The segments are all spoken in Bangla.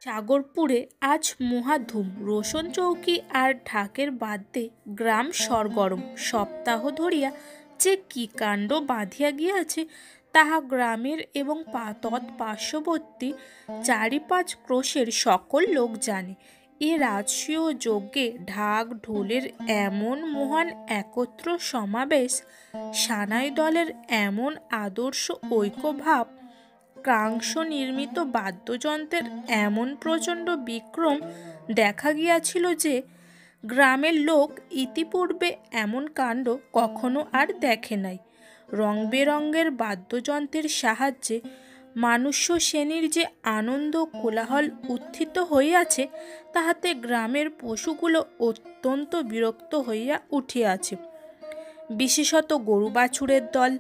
সাগরপুরে আজ মহাধুম, রোশন চৌকি আর ঢাকের বাদ্যে গ্রাম সরগরম। সপ্তাহ ধরিয়া যে কি কাণ্ড বাঁধিয়া গিয়াছে তাহা গ্রামের এবং তৎপার্শ্ববর্তী ৪-৫ ক্রোশের সকল লোক জানে। এ রাজসূয় যজ্ঞে ঢাক ঢোলের এমন মহান একত্র সমাবেশ, সানাই দলের এমন আদর্শ ঐক্যভাব, কাংস নির্মিত বাদ্যযন্ত্রের এমন প্রচণ্ড বিক্রম দেখা গিয়াছিল যে গ্রামের লোক ইতিপূর্বে এমন কাণ্ড কখনো আর দেখে নাই। রং বেরঙের বাদ্যযন্ত্রের সাহায্যে মানুষ্য শ্রেণীর যে আনন্দ কোলাহল উত্থিত হইয়াছে, তাহাতে গ্রামের পশুগুলো অত্যন্ত বিরক্ত হইয়া উঠিয়াছে। বিশেষত গরু বাছুরের দল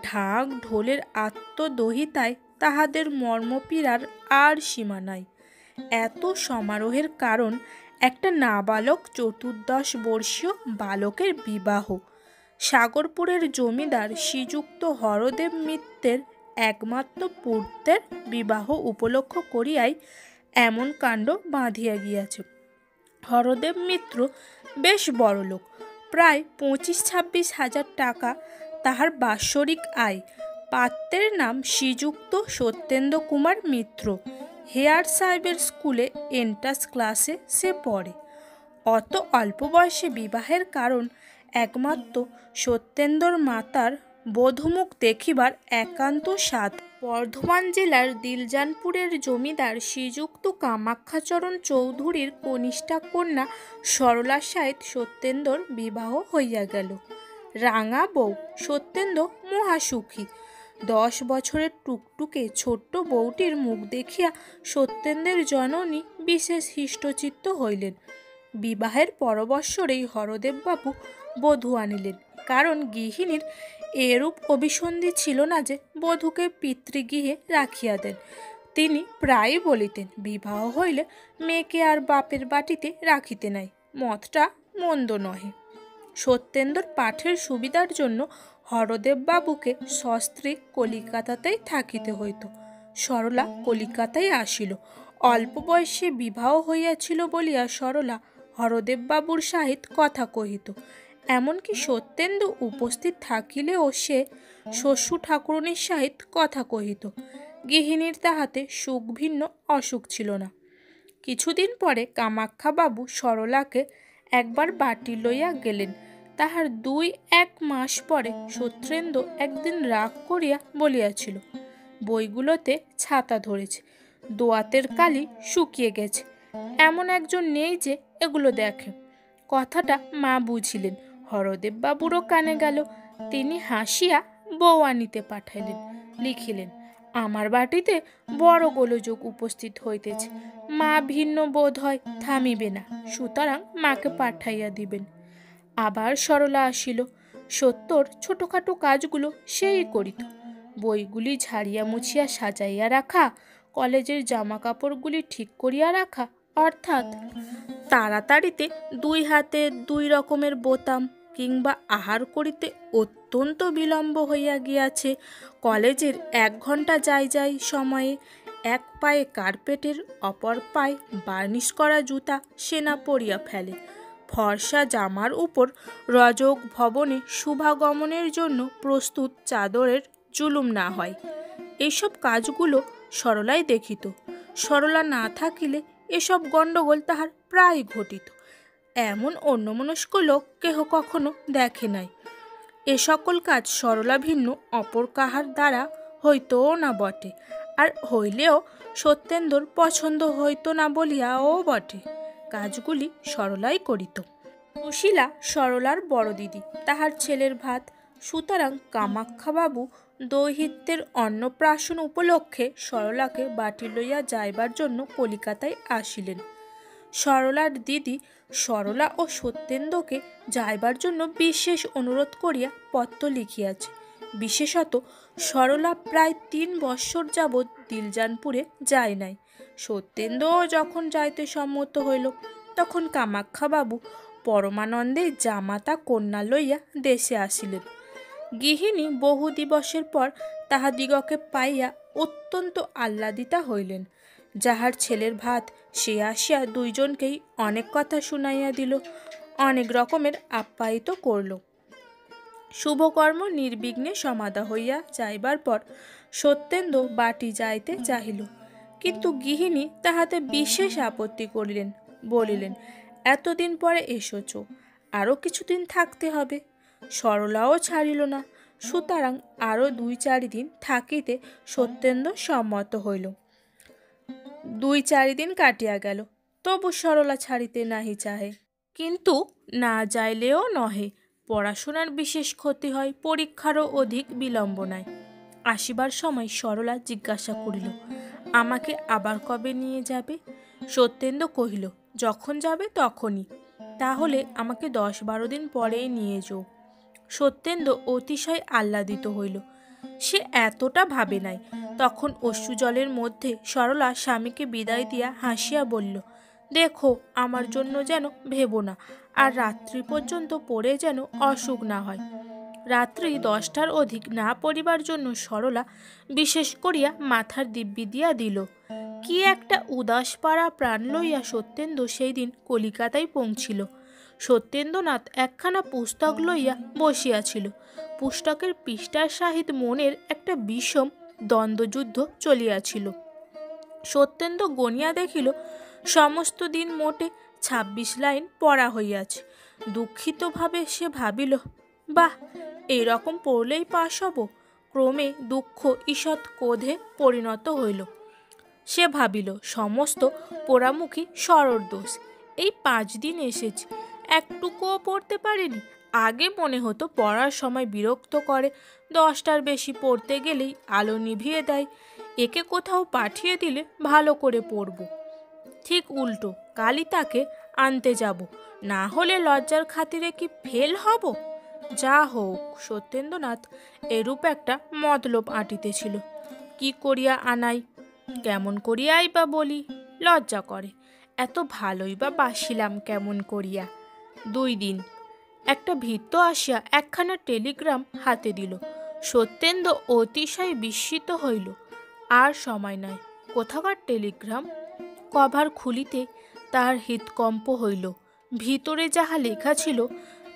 ঢাক ঢোলের আত্মদহিতায় তাহাদের মর্মপীড়ার আর সীমা নাই। এত সমারোহের কারণ একটা নাবালক ১৪ বর্ষীয় বালকের বিবাহ। সাগরপুরের জমিদার শ্রীযুক্ত হরদেব মিত্রের একমাত্র পুত্রের বিবাহ উপলক্ষ করিয়াই এমন কাণ্ড বাঁধিয়া গিয়াছে। হরদেব মিত্র বেশ বড়লোক, প্রায় ২৫-২৬ হাজার টাকা তাহার বাৎসরিক আয়। পাত্রের নাম শ্রীযুক্ত সত্যেন্দ্র কুমার মিত্র। হেয়ার সাহেবের স্কুলে এন্ট্রান্স ক্লাসে সে পড়ে। অত অল্প বয়সে বিবাহের কারণ একমাত্র সত্যেন্দ্রর মাতার বধূমুখ দেখিবার একান্ত সাধ। বর্ধমান জেলার দিলজানপুরের জমিদার শ্রীযুক্ত কামাখ্যাচরণ চৌধুরীর কনিষ্ঠা কন্যা সরলার সহিত সত্যেন্দ্রর বিবাহ হইয়া গেল। রাঙা বউ সত্যেন্দ্র মহাসুখী। ১০ বছরের টুকটুকে ছোট্ট বউটির মুখ দেখিয়া সত্যেন্দ্রের জননী বিশেষ হৃষ্টচিত্ত হইলেন। বিবাহের পর বৎসরেই হরদেববাবু বধূ আনিলেন, কারণ গৃহিণীর এরূপ অভিসন্ধি ছিল না যে বধূকে পিতৃগৃহে রাখিয়া দেন। তিনি প্রায়ই বলিতেন, বিবাহ হইলে মেয়েকে আর বাপের বাটিতে রাখিতে নাই। মতটা মন্দ নহে। সত্যেন্দ্রর পাঠের সুবিধার জন্য হরদেববাবুকে সস্ত্রীক কলিকাতাতেই থাকিতে হইত। সরলা কলিকাতায় আসিল। অল্প বয়সে বিবাহ হইয়াছিল বলিয়া সরলা হরদেববাবুর সহিত কথা কহিত। এমনকি সত্যেন্দ্র উপস্থিত থাকিলেও সে শ্বশুর ঠাকুরনীর সহিত কথা কহিত। গৃহিণীর তাহাতে সুখ ভিন্ন অসুখ ছিল না। কিছুদিন পরে কামাখ্যাবাবু সরলাকে একবার বাটি লইয়া গেলেন। তাহার ২-১ মাস পরে সত্যেন্দ্র একদিন রাগ করিয়া বলিয়াছিল, বইগুলোতে ছাতা ধরেছে, দোয়াতের কালি শুকিয়ে গেছে, এমন একজন নেই যে এগুলো দেখে। কথাটা মা বুঝিলেন। হরদেববাবুরও কানে গেল। তিনি হাসিয়া বউ আনিতে পাঠাইলেন। লিখিলেন, আমার বাটিতে বড় গোলযোগ উপস্থিত হইতেছে। মা ভিন্ন বোধ হয় থামিবে না, সুতরাং মাকে পাঠাইয়া দিবেন। আবার সরলা আসিল। সত্যর ছোটোখাটো কাজগুলো সেই করিত। বইগুলি ঝাড়িয়া মুছিয়া সাজাইয়া রাখা, কলেজের জামা কাপড়গুলি ঠিক করিয়া রাখা, অর্থাৎ তাড়াতাড়িতে ২ হাতে ২ রকমের বোতাম, কিংবা আহার করিতে অত্যন্ত বিলম্ব হইয়া গিয়াছে, কলেজের ১ ঘণ্টা যাই সময়ে এক পায়ে কার্পেটের, অপর পায়ে বার্নিশ করা জুতা সে না পরিয়া ফেলে, ফর্সা জামার উপর রজক ভবনে শুভাগমনের জন্য প্রস্তুত চাদরের জুলুম না হয়। এইসব কাজগুলো সরলাই দেখিত। সরলা না থাকিলে এসব গণ্ডগোল তাহার প্রায় ঘটিত। এমন অন্যমনস্ক লোক কেহ কখনো দেখে নাই। এ সকল কাজ সরলা ভিন্ন অপর কাহার দ্বারা হইতও না বটে, আর হইলেও সত্যেন্দ্রর পছন্দ হইত না বলিয়াও বটে। কাজগুলি সরলাই করিত। সুশীলা সরলার বড় দিদি, তাহার ছেলের ভাত। সুতরাং কামাখ্যাবাবু দৌহিত্রের অন্নপ্রাশন উপলক্ষে সরলাকে বাটি লইয়া যাইবার জন্য কলিকাতায় আসিলেন। সরলার দিদি সরলা ও সত্যেন্দ্রকে যাইবার জন্য বিশেষ অনুরোধ করিয়া পত্র লিখিয়াছে। বিশেষত সরলা প্রায় ৩ বৎসর যাবৎ দিলজানপুরে যায় নাই। সত্যেন্দ্রও যখন যাইতে সম্মত হইল, তখন কামাখ্যাবাবু পরমানন্দে জামাতা কন্যা লইয়া দেশে আসিলেন। গৃহিণী বহু দিবসের পর তাহাদিগকে পাইয়া অত্যন্ত আহ্লাদিতা হইলেন। যাহার ছেলের ভাত সে আসিয়া দুইজনকেই অনেক কথা শুনাইয়া দিল, অনেক রকমের আপ্যায়িত করল। শুভকর্ম নির্বিঘ্নে সমাধা হইয়া যাইবার পর সত্যেন্দ্র বাটি যাইতে চাহিল, কিন্তু গৃহিণী তাহাতে বিশেষ আপত্তি করিলেন, বলিলেন, এতদিন পরে এসেছ, আরও কিছুদিন থাকতে হবে। সরলাও ছাড়িল না, সুতরাং আরও 2-4 দিন থাকিতে সত্যেন্দ্র সম্মত হইল। 2-4 দিন কাটিয়া গেল, তবু সরলা ছাড়িতে নাহি চাহে। কিন্তু না যাইলেও নহে, পড়াশোনার বিশেষ ক্ষতি হয়, পরীক্ষারও অধিক বিলম্ব নাই। আসিবার সময় সরলা জিজ্ঞাসা করিল, আমাকে আবার কবে নিয়ে যাবে? সত্যেন্দ্র কহিল, যখন যাবে তখনই। তাহলে আমাকে 10-12 দিন পরেই নিয়ে যাও। সত্যেন্দ্র অতিশয় আহ্লাদিত হইল। সে এতটা ভাবে নাই। তখন অশ্রুজলের মধ্যে সরলা স্বামীকে বিদায় দিয়া হাসিয়া বলল, দেখো, আমার জন্য যেন ভেবো না, আর রাত্রি পর্যন্ত পড়ে যেন অসুখ না হয়। রাত্রি 10টার অধিক না পড়িবার জন্য সরলা বিশেষ করিয়া মাথার দিব্যি দিয়া দিল। কি একটা উদাস পাড়া প্রাণ লইয়া সত্যেন্দ্র সেই দিন কলিকাতায় পৌঁছিল। সত্যেন্দ্রনাথ একখানা পুস্তক লইয়া বসিয়াছিল। পুস্তকের পৃষ্ঠার সহিত মনের একটা বিষম দ্বন্দ্বযুদ্ধ চলিয়াছিল। সত্যেন্দ্র গনিয়া দেখিল, সমস্ত দিন মোটে 26 লাইন পড়া হইয়াছে। দুঃখিতভাবে সে ভাবিল, বাহ, এইরকম পড়লেই পাশ হব। ক্রমে দুঃখ ঈষৎ ক্রোধে পরিণত হইল। সে ভাবিল, সমস্ত পোড়ামুখী সরর দোষ। এই 5 দিন এসেছে, একটুকুও পড়তে পারেনি। আগে মনে হতো পড়ার সময় বিরক্ত করে, 10টার বেশি পড়তে গেলেই আলো নিভিয়ে দেয়। একে কোথাও পাঠিয়ে দিলে ভালো করে পড়ব। ঠিক উল্টো, কালই তাকে আনতে যাব, না হলে লজ্জার খাতিরে কি ফেল হব? যা হোক, সত্যেন্দ্রনাথ এরূপ একটা মতলব আঁটিতেছিল। কি করিয়া আনাই, কেমন করিয়াই বা বলি, লজ্জা করে। এত ভালোই বা বাসিলাম কেমন করিয়া। 2 দিন একটা ভৃত্য আসিয়া একখানা টেলিগ্রাম হাতে দিল। সত্যেন্দ্র অতিশয় বিস্মিত হইল। আর সময় নাই। কোথাকার টেলিগ্রাম? কভার খুলিতে তাহার হৃৎকম্প হইল। ভিতরে যাহা লেখা ছিল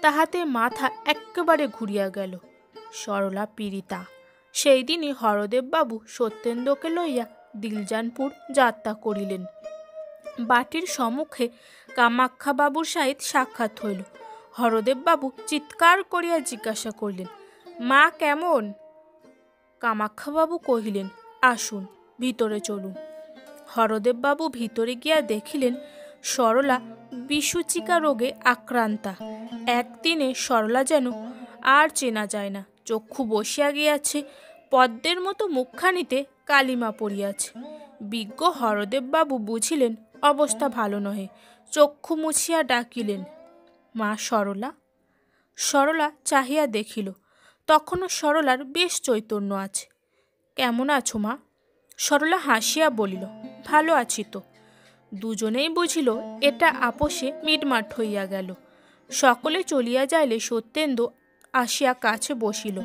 তাহাতে মাথা একেবারে ঘুরিয়া গেল। সরলা পীড়িতা। সেই দিনই হরদেববাবু সত্যেন্দ্রকে লইয়া দিলজানপুর যাত্রা করিলেন। বাটির সম্মুখে কামাক্ষাবাবুর সহিত সাক্ষাৎ হইল। হরদেববাবু চিৎকার করিয়া জিজ্ঞাসা করিলেন, মা কেমন? কামাক্ষাবাবু কহিলেন, আসুন, ভিতরে চলুন। হরদেববাবু ভিতরে গিয়া দেখিলেন সরলা বিসূচিকা রোগে আক্রান্তা। একদিনে সরলা যেন আর চেনা যায় না। চক্ষু বসিয়া গিয়াছে, পদ্মের মতো মুখখানিতে কালিমা পড়িয়াছে। বিজ্ঞ হরদেববাবু বুঝিলেন অবস্থা ভালো নহে। চক্ষু মুছিয়া ডাকিলেন, মা সরলা। সরলা চাহিয়া দেখিল, তখনও সরলার বেশ চৈতন্য আছে। কেমন আছো মা? সরলা হাসিয়া বলিল, ভালো আছি তো। দুজনেই বুঝিল এটা আপোষে মিটমাট হইয়া গেল। সকলে চলিয়া যাইলে সত্যেন্দ্র আসিয়া কাছে বসিল।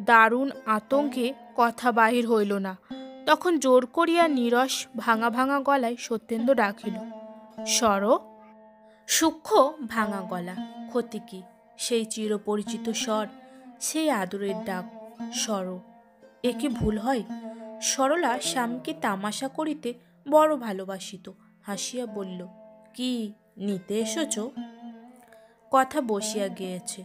দারুণ আতঙ্কে কথা বাহির হইল না। তখন জোর করিয়া নীরস ভাঙা ভাঙা গলায় সত্যেন্দ্র ডাকিল, সর। সূক্ষ্ম ভাঙা গলা, ক্ষতি কি? সেই চিরপরিচিত স্বর, সেই আদরের ডাক, সর। এ কি ভুল হয়? সরলা স্বামীকে তামাশা করিতে বড় ভালোবাসিত। হাসিয়া বলল, কি নিতে এসেছ? কথা বসিয়া গিয়েছে।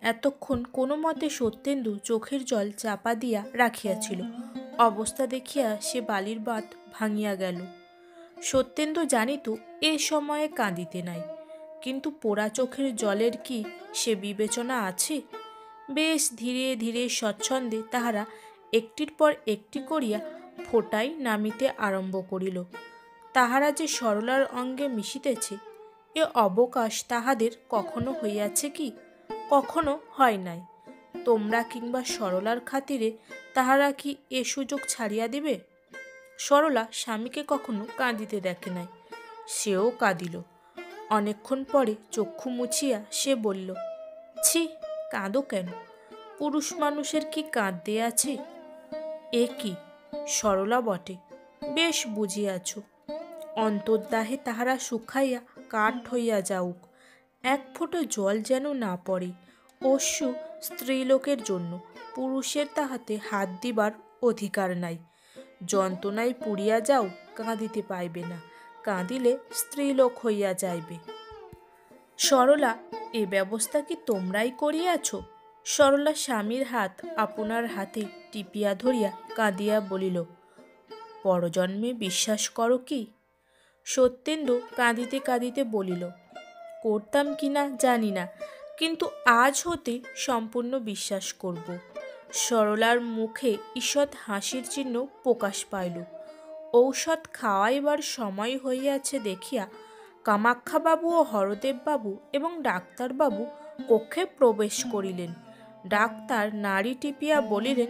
এতক্ষণ কোনো মতে সত্যেন্দু চোখের জল চাপা দিয়া রাখিয়াছিল। অবস্থা দেখিয়া সে বালির বাঁধ ভাঙিয়া গেল। সত্যেন্দু জানিত এ সময়ে কাঁদিতে নাই, কিন্তু পোড়া চোখের জলের কি সে বিবেচনা আছে? বেশ ধীরে ধীরে স্বচ্ছন্দে তাহারা একটির পর একটি করিয়া ফোঁটায় নামিতে আরম্ভ করিল। তাহারা যে সরলার অঙ্গে মিশিতেছে, এ অবকাশ তাহাদের কখনো হইয়াছে কি? কখনো হয় নাই। তোমরা কিংবা সরলার খাতিরে তাহারা কি এ সুযোগ ছাড়িয়া দিবে? সরলা স্বামীকে কখনো কাঁদিতে দেখে নাই, সেও কাঁদিল। অনেকক্ষণ পরে চক্ষু মুছিয়া সে বলল, ছি, কাঁদো কেন? পুরুষ মানুষের কি কাঁদতে আছে? এ কি, সরলা বটে, বেশ বুঝিয়াছ, অন্তর্দাহে তাহারা শুকাইয়া কাঠ হইয়া যাউক, এক ফোঁটা জল যেন না পড়ে। অশ্রু স্ত্রীলোকের জন্য, পুরুষের তাহাতে হাত দিবার অধিকার নাই। যন্ত্রণায় পুড়িয়া যাও, কাঁদিতে পাইবে না, কাঁদিলে স্ত্রীলোক হইয়া যাইবে। সরলা, এ ব্যবস্থা কি তোমরাই করিয়াছ? সরলা স্বামীর হাত আপনার হাতে টিপিয়া ধরিয়া কাঁদিয়া বলিল, পরজন্মে বিশ্বাস করো কি? সত্যেন্দু কাঁদিতে কাঁদিতে বলিল, করতাম কিনা জানি না, কিন্তু আজ হতে সম্পূর্ণ বিশ্বাস করব। সরলার মুখে ঈষৎ হাসির চিহ্ন প্রকাশ পাইল। ঔষধ খাওয়াইবার সময় হইয়াছে দেখিয়া কামাক্ষাবাবু ও হরদেববাবু এবং ডাক্তারবাবু কক্ষে প্রবেশ করিলেন। ডাক্তার নাড়ি টিপিয়া বলিলেন,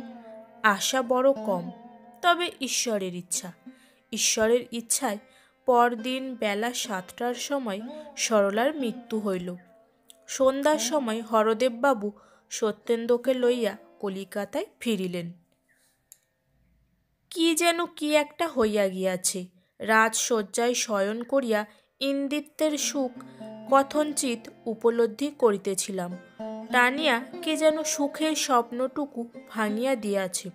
আশা বড় কম, তবে ঈশ্বরের ইচ্ছা। ঈশ্বরের ইচ্ছায় পরদিন বেলা 7টার সময় সরলার মৃত্যু হইল। সন্ধ্যার সময় হরদেববাবু সত্যেন্দ্রকে লইয়া কলিকাতায় ফিরিলেন। কি যেন কি একটা হইয়া গিয়াছে। রাজশয্যায় শয়ন করিয়া ইন্দিত্যের সুখ কথঞ্চিত উপলব্ধি করিতেছিলাম। টানিয়া কে যেন সুখের স্বপ্নটুকু ভাঙিয়া দিয়াছে।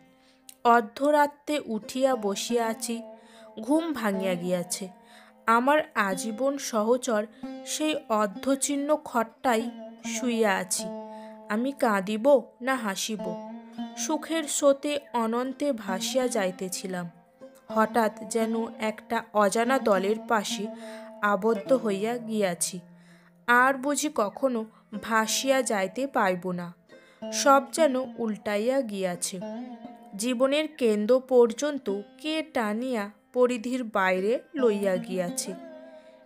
অর্ধরাত্রে উঠিয়া বসিয়া আছি, ঘুম ভাঙিয়া গিয়াছে। আমার আজীবন সহচর সেই অর্ধচিহ্ন খটটাই শুইয়া আছি। আমি কাঁদিব না হাসিব? সুখের স্রোতে অনন্তে ভাসিয়া যাইতেছিলাম। হঠাৎ যেন একটা অজানা দলের পাশে আবদ্ধ হইয়া গিয়াছি। আর বুঝি কখনো ভাসিয়া যাইতে পাইব না। সব যেন উল্টাইয়া গিয়াছে। জীবনের কেন্দ্র পর্যন্ত কে টানিয়া পরিধির বাইরে লইয়া গিয়াছে।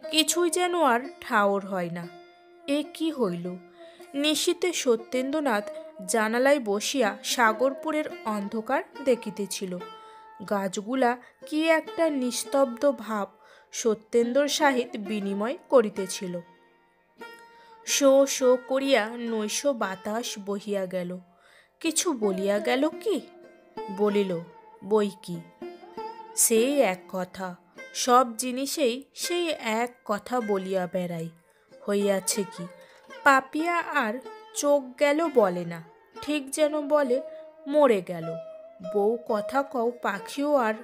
কিছুই যেন আর ঠাওর হয় না। এ কি হইল? নিশীথে সত্যেন্দ্রনাথ জানালায় বসিয়া সাগরপুরের অন্ধকার দেখিতেছিল। গাছগুলা কি একটা নিস্তব্ধ ভাব সত্যেন্দ্রর সহিত বিনিময় করিতেছিল। শো শো করিয়া নৈশ বাতাস বহিয়া গেল। কিছু বলিয়া গেল কি? বলিল বই কি, সেই এক কথা। সব জিনিসেই সেই এক কথা বলিয়া বেড়াই। হইয়াছে কি, পাপিয়া আর চোখ গেল বলে না, ঠিক যেন বলে মরে গেল। বউ কথা কও, পাখিও আর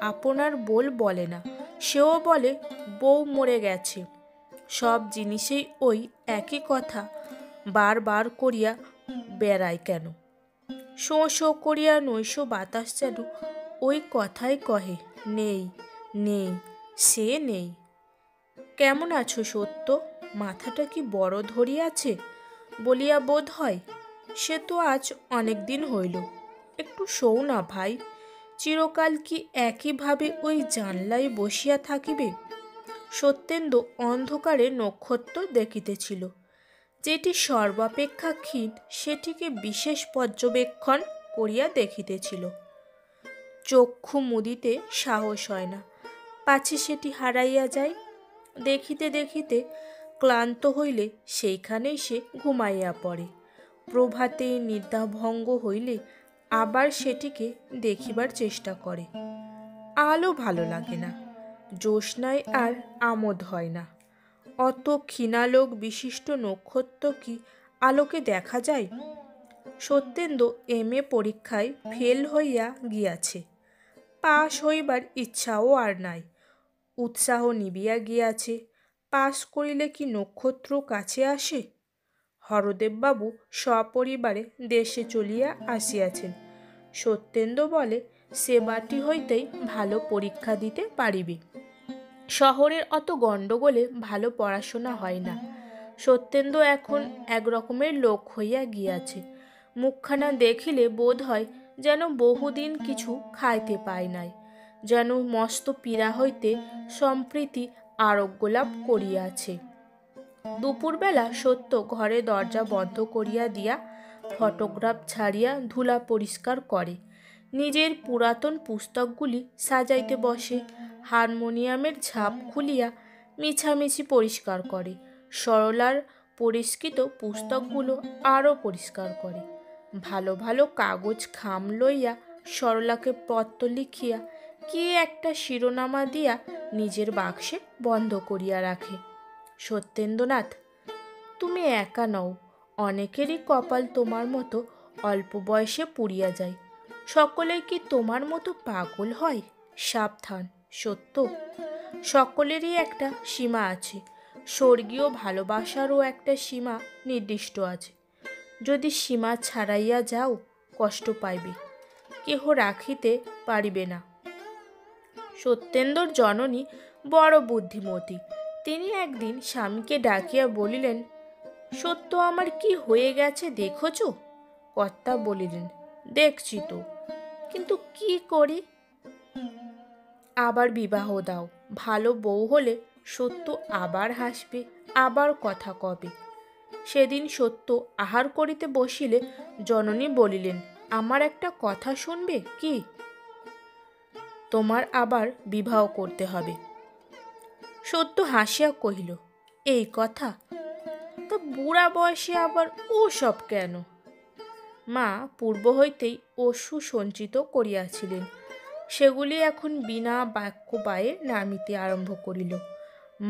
আপনার বোল বলে না, সেও বলে বউ মরে গেছে। সব জিনিসেই ওই একই কথা বারবার করিয়া বেড়ায় কেন? শো শো করিয়া নৈশ বাতাস যেন ওই কথাই কহে, নেই নেই, সে নেই। কেমন আছো সত্য? মাথাটা কি বড় ধরিয়াছে বলিয়া বোধ হয়। সে তো আজ অনেক দিন হইল। একটু শোও না ভাই। চিরকাল কি একইভাবে ওই জানলায় বসিয়া থাকিবে? সত্যেন্দু অন্ধকারে নক্ষত্র দেখিতেছিল। যেটি সর্বাপেক্ষা ক্ষীণ সেটিকে বিশেষ পর্যবেক্ষণ করিয়া দেখিতেছিল। চক্ষু মুদিতে সাহস হয় না, পাছে সেটি হারাইয়া যায়। দেখিতে দেখিতে ক্লান্ত হইলে সেইখানেই সে ঘুমাইয়া পড়ে। প্রভাতে নিদ্রাভঙ্গ হইলে আবার সেটিকে দেখিবার চেষ্টা করে। আলো ভালো লাগে না, জ্যোৎস্নায় আর আমোদ হয় না। অত ক্ষীণালোক বিশিষ্ট নক্ষত্র কি আলোকে দেখা যায়? সত্যেন্দু MA পরীক্ষায় ফেল হইয়া গিয়াছে। পাশ হইবার ইচ্ছাও আর নাই, উৎসাহ নিবিয়া গিয়াছে। পাস করিলে কি নক্ষত্র কাছে আসে? হরদেববাবু সপরিবারে দেশে চলিয়া আসিয়াছেন। সত্যেন্দু বলে সে বাটি হইতেই ভালো পরীক্ষা দিতে পারিবে। শহরের অত গণ্ডগোলে ভালো পড়াশোনা হয় না। সত্যেন্দু এখন একরকমের লোক হইয়া গিয়াছে। মুখখানা দেখিলে বোধ হয় যেন বহুদিন কিছু খাইতে পায় নাই, যেন মস্ত পীড়া হইতে সম্প্রীতি আরোগ্য লাভ করিয়াছে। দুপুরবেলা সত্য ঘরে দরজা বন্ধ করিয়া দিয়া ফটোগ্রাফ ছাড়িয়া ধুলা পরিষ্কার করে। নিজের পুরাতন পুস্তকগুলি সাজাইতে বসে। হারমোনিয়ামের ঝাঁপ খুলিয়া মিছামিছি পরিষ্কার করে। সরলার পরিষ্কৃত পুস্তকগুলো আরও পরিষ্কার করে। ভালো ভালো কাগজ খাম লইয়া সরলাকে পত্র লিখিয়া কি একটা শিরোনামা দিয়া নিজের বাক্সে বন্ধ করিয়া রাখে। সত্যেন্দ্রনাথ, তুমি একা নও, অনেকেরই কপাল তোমার মতো অল্প বয়সে পুড়িয়া যায়। সকলে কি তোমার মতো পাগল হয়? সাবধান সত্য, সকলেরই একটা সীমা আছে। স্বর্গীয় ভালোবাসারও একটা সীমা নির্দিষ্ট আছে। যদি সীমা ছাড়াইয়া যাও, কষ্ট পাইবে, কেহ রাখিতে পারিবে না। সত্যেন্দ্রর জননী বড় বুদ্ধিমতী। তিনি একদিন স্বামীকে ডাকিয়া বলিলেন, সত্য আমার কি হয়ে গেছে দেখছ? কর্তা বলিলেন, দেখছি তো, কিন্তু কি করি? আবার বিবাহ দাও, ভালো বউ হলে সত্য আবার হাসবে, আবার কথা কবে। সেদিন সত্য আহার করিতে বসিলে জননী বলিলেন, আমার একটা কথা শুনবে কি? তোমার আবার বিবাহ করতে হবে। সত্য হাসিয়া কহিল, এই কথা? তা বুড়া বয়সে আবার ও সব কেন? মা পূর্ব হইতেই অশ্রু সঞ্চিত করিয়াছিলেন, সেগুলি এখন বিনা বাক্য বায়ে নামিতে আরম্ভ করিল।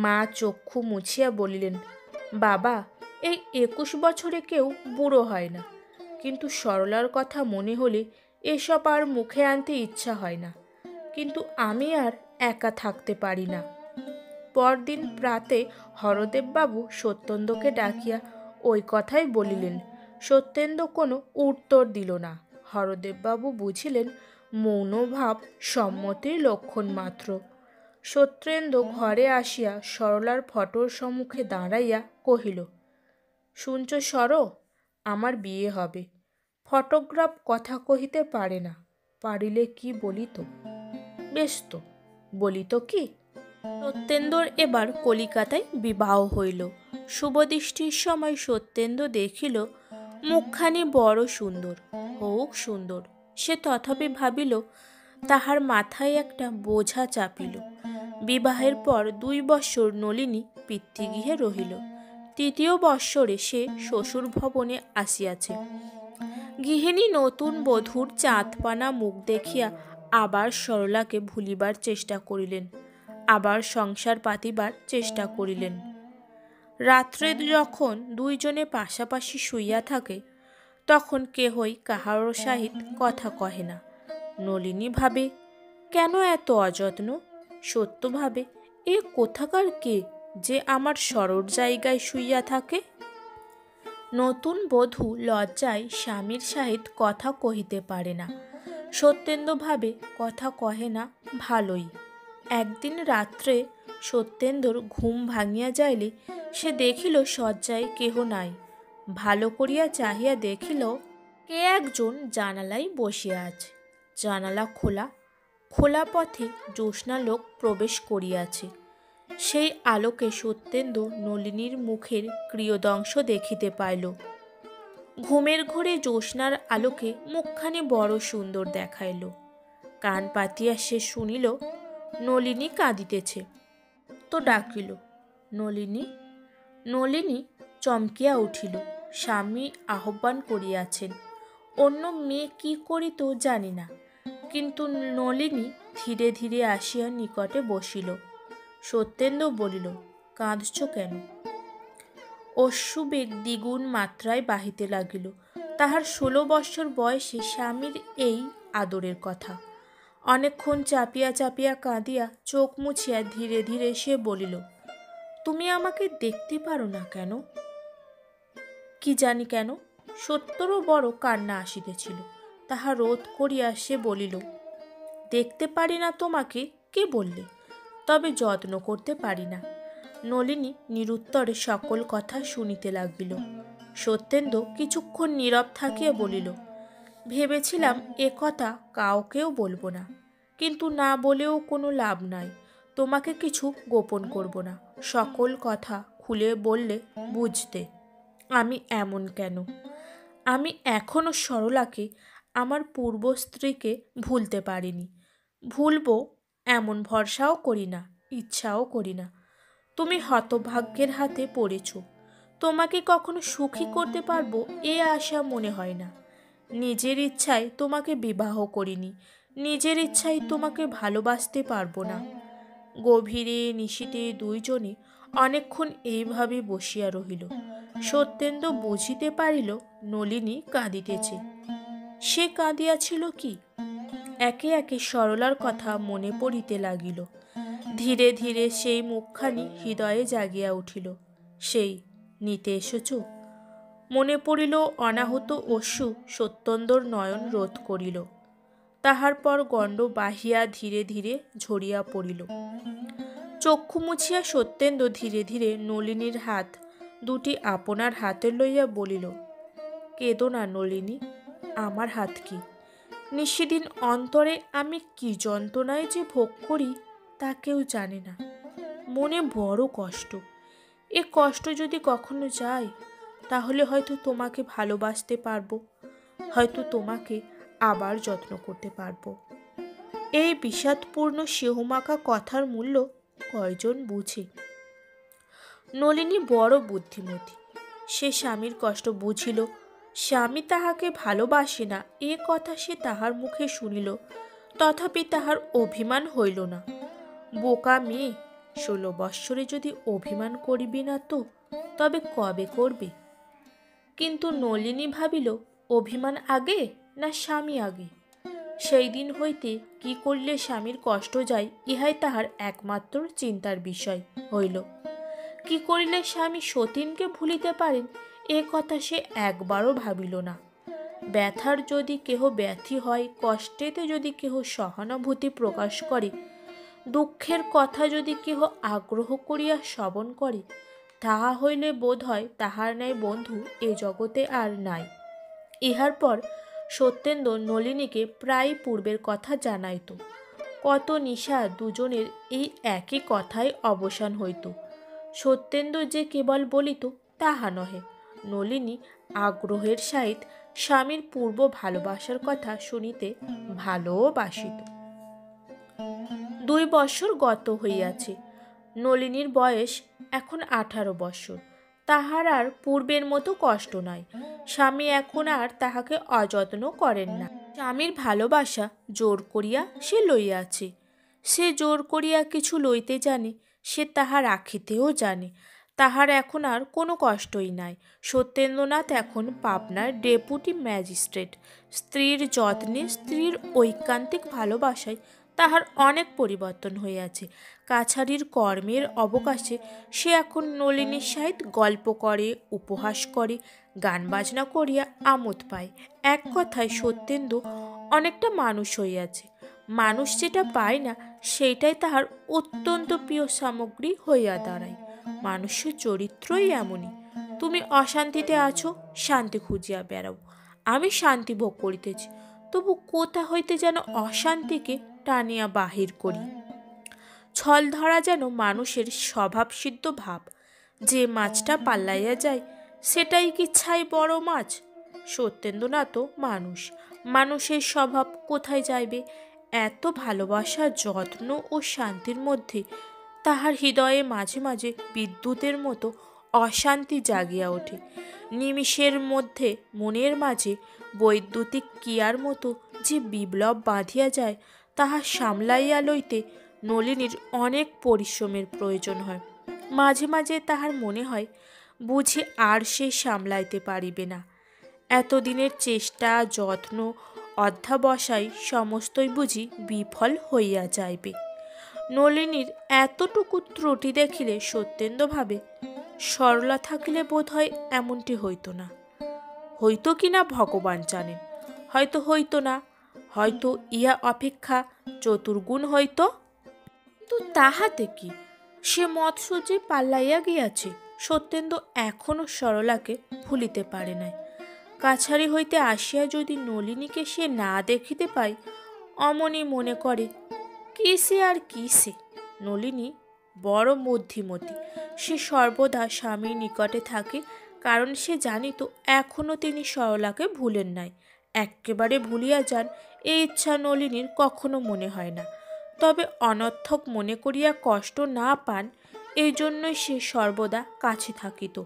মা চক্ষু মুছিয়া বলিলেন, বাবা, এই 21 বছরে কেউ বুড়ো হয় না, কিন্তু সরলার কথা মনে হলে এসব আর মুখে আনতে ইচ্ছা হয় না। কিন্তু আমি আর একা থাকতে পারি না। পরদিন প্রাতে হরদেববাবু সত্যেন্দ্রকে ডাকিয়া ওই কথাই বলিলেন। সত্যেন্দ্র কোনো উত্তর দিল না। হরদেববাবু বুঝিলেন মৌনভাব সম্মতির লক্ষণ মাত্র। সত্যেন্দ্র ঘরে আসিয়া সরলার ফটোর সম্মুখে দাঁড়াইয়া কহিল, শুনছ সর, আমার বিয়ে হবে। ফটোগ্রাফ কথা কহিতে পারে না, পারিলে কি বলিত? বেশ তো, বলিত কি? সত্যেন্দ্রর এবার কলিকাতায় বিবাহ হইল। শুভদৃষ্টির সময় সত্যেন্দ্র দেখিল মুখখানি বড় সুন্দর, হোক সুন্দর, সে তথাপি ভাবিল তাহার মাথায় একটা বোঝা চাপিল। বিবাহের পর 2 বৎসর নলিনী পিতৃগৃহে রহিল। 3য় বৎসরে সে শ্বশুর ভবনে আসিয়াছে। গৃহিণী নতুন বধূর চাঁদপানা মুখ দেখিয়া আবার সরলাকে ভুলিবার চেষ্টা করিলেন, আবার সংসার পাতিবার চেষ্টা করিলেন। রাত্রে যখন 2 জনে পাশাপাশি শুইয়া থাকে, তখন কেহই কাহারও সহিত কথা কহে না। নলিনী ভাবে, কেন এত অযত্ন? সত্য ভাবে, এ কোথাকার কে যে আমার সরর জায়গায় শুইয়া থাকে? নতুন বধূ লজ্জায় স্বামীর সহিত কথা কহিতে পারে না। সত্যেন্দ্র ভাবে, কথা কহে না ভালোই। একদিন রাত্রে সত্যেন্দ্রর ঘুম ভাঙিয়া যাইলে সে দেখিল শয্যায় কেহ নাই। ভালো করিয়া চাহিয়া দেখিল কে একজন জানালায় বসিয়া আছে। জানালা খোলা, খোলা পথে জ্যোৎস্নালোক প্রবেশ করিয়াছে। সেই আলোকে সত্যেন্দ্র নলিনীর মুখের ক্রিয়োদংশ দেখিতে পাইল। ঘুমের ঘোরে জ্যোৎস্নার আলোকে মুখখানি বড় সুন্দর দেখাইল। কান পাতিয়া সে শুনিল নলিনী কাঁদিতেছে। তো ডাকিল, নলিনী। নলিনী চমকিয়া উঠিল। স্বামী আহ্বান করিয়াছেন। অন্য মেয়ে কি করিত জানি না, কিন্তু নলিনী ধীরে ধীরে আসিয়া নিকটে বসিল। সত্যেন্দ্র বলিল, কাঁদছ কেন? অশ্রুবেগ দ্বিগুণ মাত্রায় বাহিতে লাগিল। তাহার 16 বৎসর বয়সে স্বামীর এই আদরের কথা। অনেকক্ষণ চাপিয়া চাপিয়া কাঁদিয়া চোখ মুছিয়া ধীরে ধীরে সে বলিল, তুমি আমাকে দেখতে পারো না কেন? কি জানি কেন, সত্যরও বড় কান্না আসিতেছিল। তাহা রোধ করিয়া সে বলিল, দেখতে পারি না তোমাকে কে বললে? তবে যত্ন করতে পারি না। নলিনী নিরুত্তরে সকল কথা শুনিতে লাগিল। সত্যেন্দ্র কিছুক্ষণ নীরব থাকিয়া বলিল, ভেবেছিলাম এ কথা কাউকেও বলবো না, কিন্তু না বলেও কোনো লাভ নাই। তোমাকে কিছু গোপন করব না, সকল কথা খুলে বললে বুঝতে। আমি এমন কেন? আমি এখনো সরলাকে, আমার পূর্ব স্ত্রীকে ভুলতে পারিনি। ভুলবো এমন ভরসাও করি না, ইচ্ছাও করি না। তুমি হতভাগ্যের হাতে পড়েছ। তোমাকে কখনো সুখী করতে পারবো এ আশা মনে হয় না। নিজের ইচ্ছায় তোমাকে বিবাহ করিনি, নিজের ইচ্ছায় তোমাকে ভালোবাসতে পারবো না। গভীরে নিশীথে দুইজনে অনেকক্ষণ এইভাবে বসিয়া রহিল। সত্যেন্দ্র বুঝিতে পারিল নলিনী কাঁদিতেছে। সে কাঁদিয়াছিল কি? একে একে সরলার কথা মনে পড়িতে লাগিল। ধীরে ধীরে সেই মুখখানি হৃদয়ে জাগিয়া উঠিল। সেই নিতে এসেছ। মনে পড়িল অনাহত অশ্রু সত্যেন্দ্রর নয়ন রোধ করিল। তাহার পর গণ্ড বাহিয়া ধীরে ধীরে ঝরিয়া পড়িল। চক্ষু মুছিয়া সত্যেন্দ্র ধীরে ধীরে নলিনীর হাত দুটি আপনার হাতে লইয়া বলিল, কেঁদো না নলিনী, আমার হাত কি? নিশিদিন অন্তরে আমি কি যন্ত্রণায় যে ভোগ করি তা কেউ জানে না। মনে বড় কষ্ট। এ কষ্ট যদি কখনো যায় তাহলে হয়তো তোমাকে ভালোবাসতে পারবো, হয়তো তোমাকে আবার যত্ন করতে পারবো। এই বিষাদপূর্ণ স্নেহমাখা কথার মূল্য কয়জন বুঝে? নলিনী বড় বুদ্ধিমতী। সে স্বামীর কষ্ট বুঝিল। স্বামী তাহাকে ভালোবাসে না এ কথা সে তাহার মুখে শুনিল, তথাপি তাহার অভিমান হইল না। বোকা মেয়ে, 16 বৎসরে যদি অভিমান করিবি না তো তবে কবে করবে? কিন্তু নলিনী ভাবিল, অভিমান আগে না স্বামী আগে? সেই দিন হইতে কি করলে স্বামীর কষ্ট যায় ইহাই তাহার একমাত্র চিন্তার বিষয় হইল। কি করিলে স্বামী সতীনকে ভুলিতে পারেন এ কথা সে একবারও ভাবিল না। ব্যথার যদি কেহ ব্যথী হয়, কষ্টেতে যদি কেহ সহানুভূতি প্রকাশ করে, দুঃখের কথা যদি কেহ আগ্রহ করিয়া শ্রবণ করে, তাহা হইলে বোধ হয় তাহার ন্যায় বন্ধু এ জগতে আর নাই। ইহার পর সত্যেন্দ্র নলিনীকে প্রায় পূর্বের কথা জানাইত। কত নিশা দুজনের এই একই কথায় অবসান হইত। সত্যেন্দ্র যে কেবল বলিত তাহা নহে, নলিনী আগ্রহের সহিত স্বামীর পূর্ব ভালোবাসার কথা শুনিতে ভালোবাসিত। 2 বৎসর গত হইয়াছে। নলিনীর বয়স এখন 18 বৎসর। তাহার আর পূর্বের মতো কষ্ট নাই। স্বামী এখন আর তাহাকে অযত্ন করেন না। স্বামীর ভালোবাসা জোর করিয়া সে লইয়াছে। সে জোর করিয়া কিছু লইতে জানে, সে তাহা রাখিতেও জানে। তাহার এখন আর কোনো কষ্টই নাই। সত্যেন্দ্রনাথ এখন পাবনার ডেপুটি ম্যাজিস্ট্রেট। স্ত্রীর যত্নে, স্ত্রীর ঐকান্তিক ভালোবাসায় তাহার অনেক পরিবর্তন হইয়াছে। কাছারির কর্মের অবকাশে সে এখন নলিনীর সহিত গল্প করে, উপহাস করে, গান বাজনা করিয়া আমোদ পায়। এক কথায় সত্যেন্দু অনেকটা মানুষ হইয়াছে। মানুষ যেটা পায় না সেইটাই তাহার অত্যন্ত প্রিয় সামগ্রী হইয়া দাঁড়ায়। মানুষের চরিত্রই এমনই। তুমি অশান্তিতে আছো, শান্তি খুঁজিয়া বেড়াও। আমি শান্তি ভোগ করিতেছি, তবু কোথা হইতে যেন অশান্তিকে টানিয়া বাহির করি। ছল ধরা যেন মানুষের স্বভাবসিদ্ধ ভাব। যে মাছটা পাল্লাইয়া যায় সেটাই কি ছাই বড় মাছ? সত্যেন্দ্রনাথ তো মানুষ, মানুষের স্বভাব কোথায় যাইবে? এত ভালোবাসা, যত্ন ও শান্তির মধ্যে তাহার হৃদয়ে মাঝে মাঝে বিদ্যুতের মতো অশান্তি জাগিয়া ওঠে। নিমিষের মধ্যে মনের মাঝে বৈদ্যুতিক কিয়ার মতো যে বিপ্লব বাঁধিয়া যায়, তাহা সামলাইয়া লইতে নলিনীর অনেক পরিশ্রমের প্রয়োজন হয়। মাঝে মাঝে তাহার মনে হয় বুঝি আর সে সামলাইতে পারিবে না। এতদিনের চেষ্টা, যত্ন, অধ্যাবসায় সমস্তই বুঝি বিফল হইয়া যাইবে। নলিনীর এতটুকু ত্রুটি দেখিলে সত্যেন্দ্র ভাবে, সরলা থাকিলে বোধ হয় এমনটি হইত না। হইতো কি না ভগবান জানেন, হয়তো হইতো না, হয়তো ইহা অপেক্ষা চতুর্গুণ হইত। তো তাহাতে কি, সে মৎস্য যে পাল্লাইয়া গিয়াছে। সত্যেন্দ্র এখনো সরলাকে ভুলিতে পারে নাই। কাছারি হইতে আসিয়া যদি নলিনীকে সে না দেখিতে পায়, অমনি মনে করে কিসে আর কিসে। নলিনী বড় বুদ্ধিমতী। সে সর্বদা স্বামীর নিকটে থাকে, কারণ সে জানিত এখনো তিনি সরলাকে ভুলেন নাই। এক্কেবারে ভুলিয়া যান এই ইচ্ছা নলিনীর কখনো মনে হয় না। তবে অনর্থক মনে করিয়া কষ্ট না পান এই জন্যই সে সর্বদা কাছে থাকিত,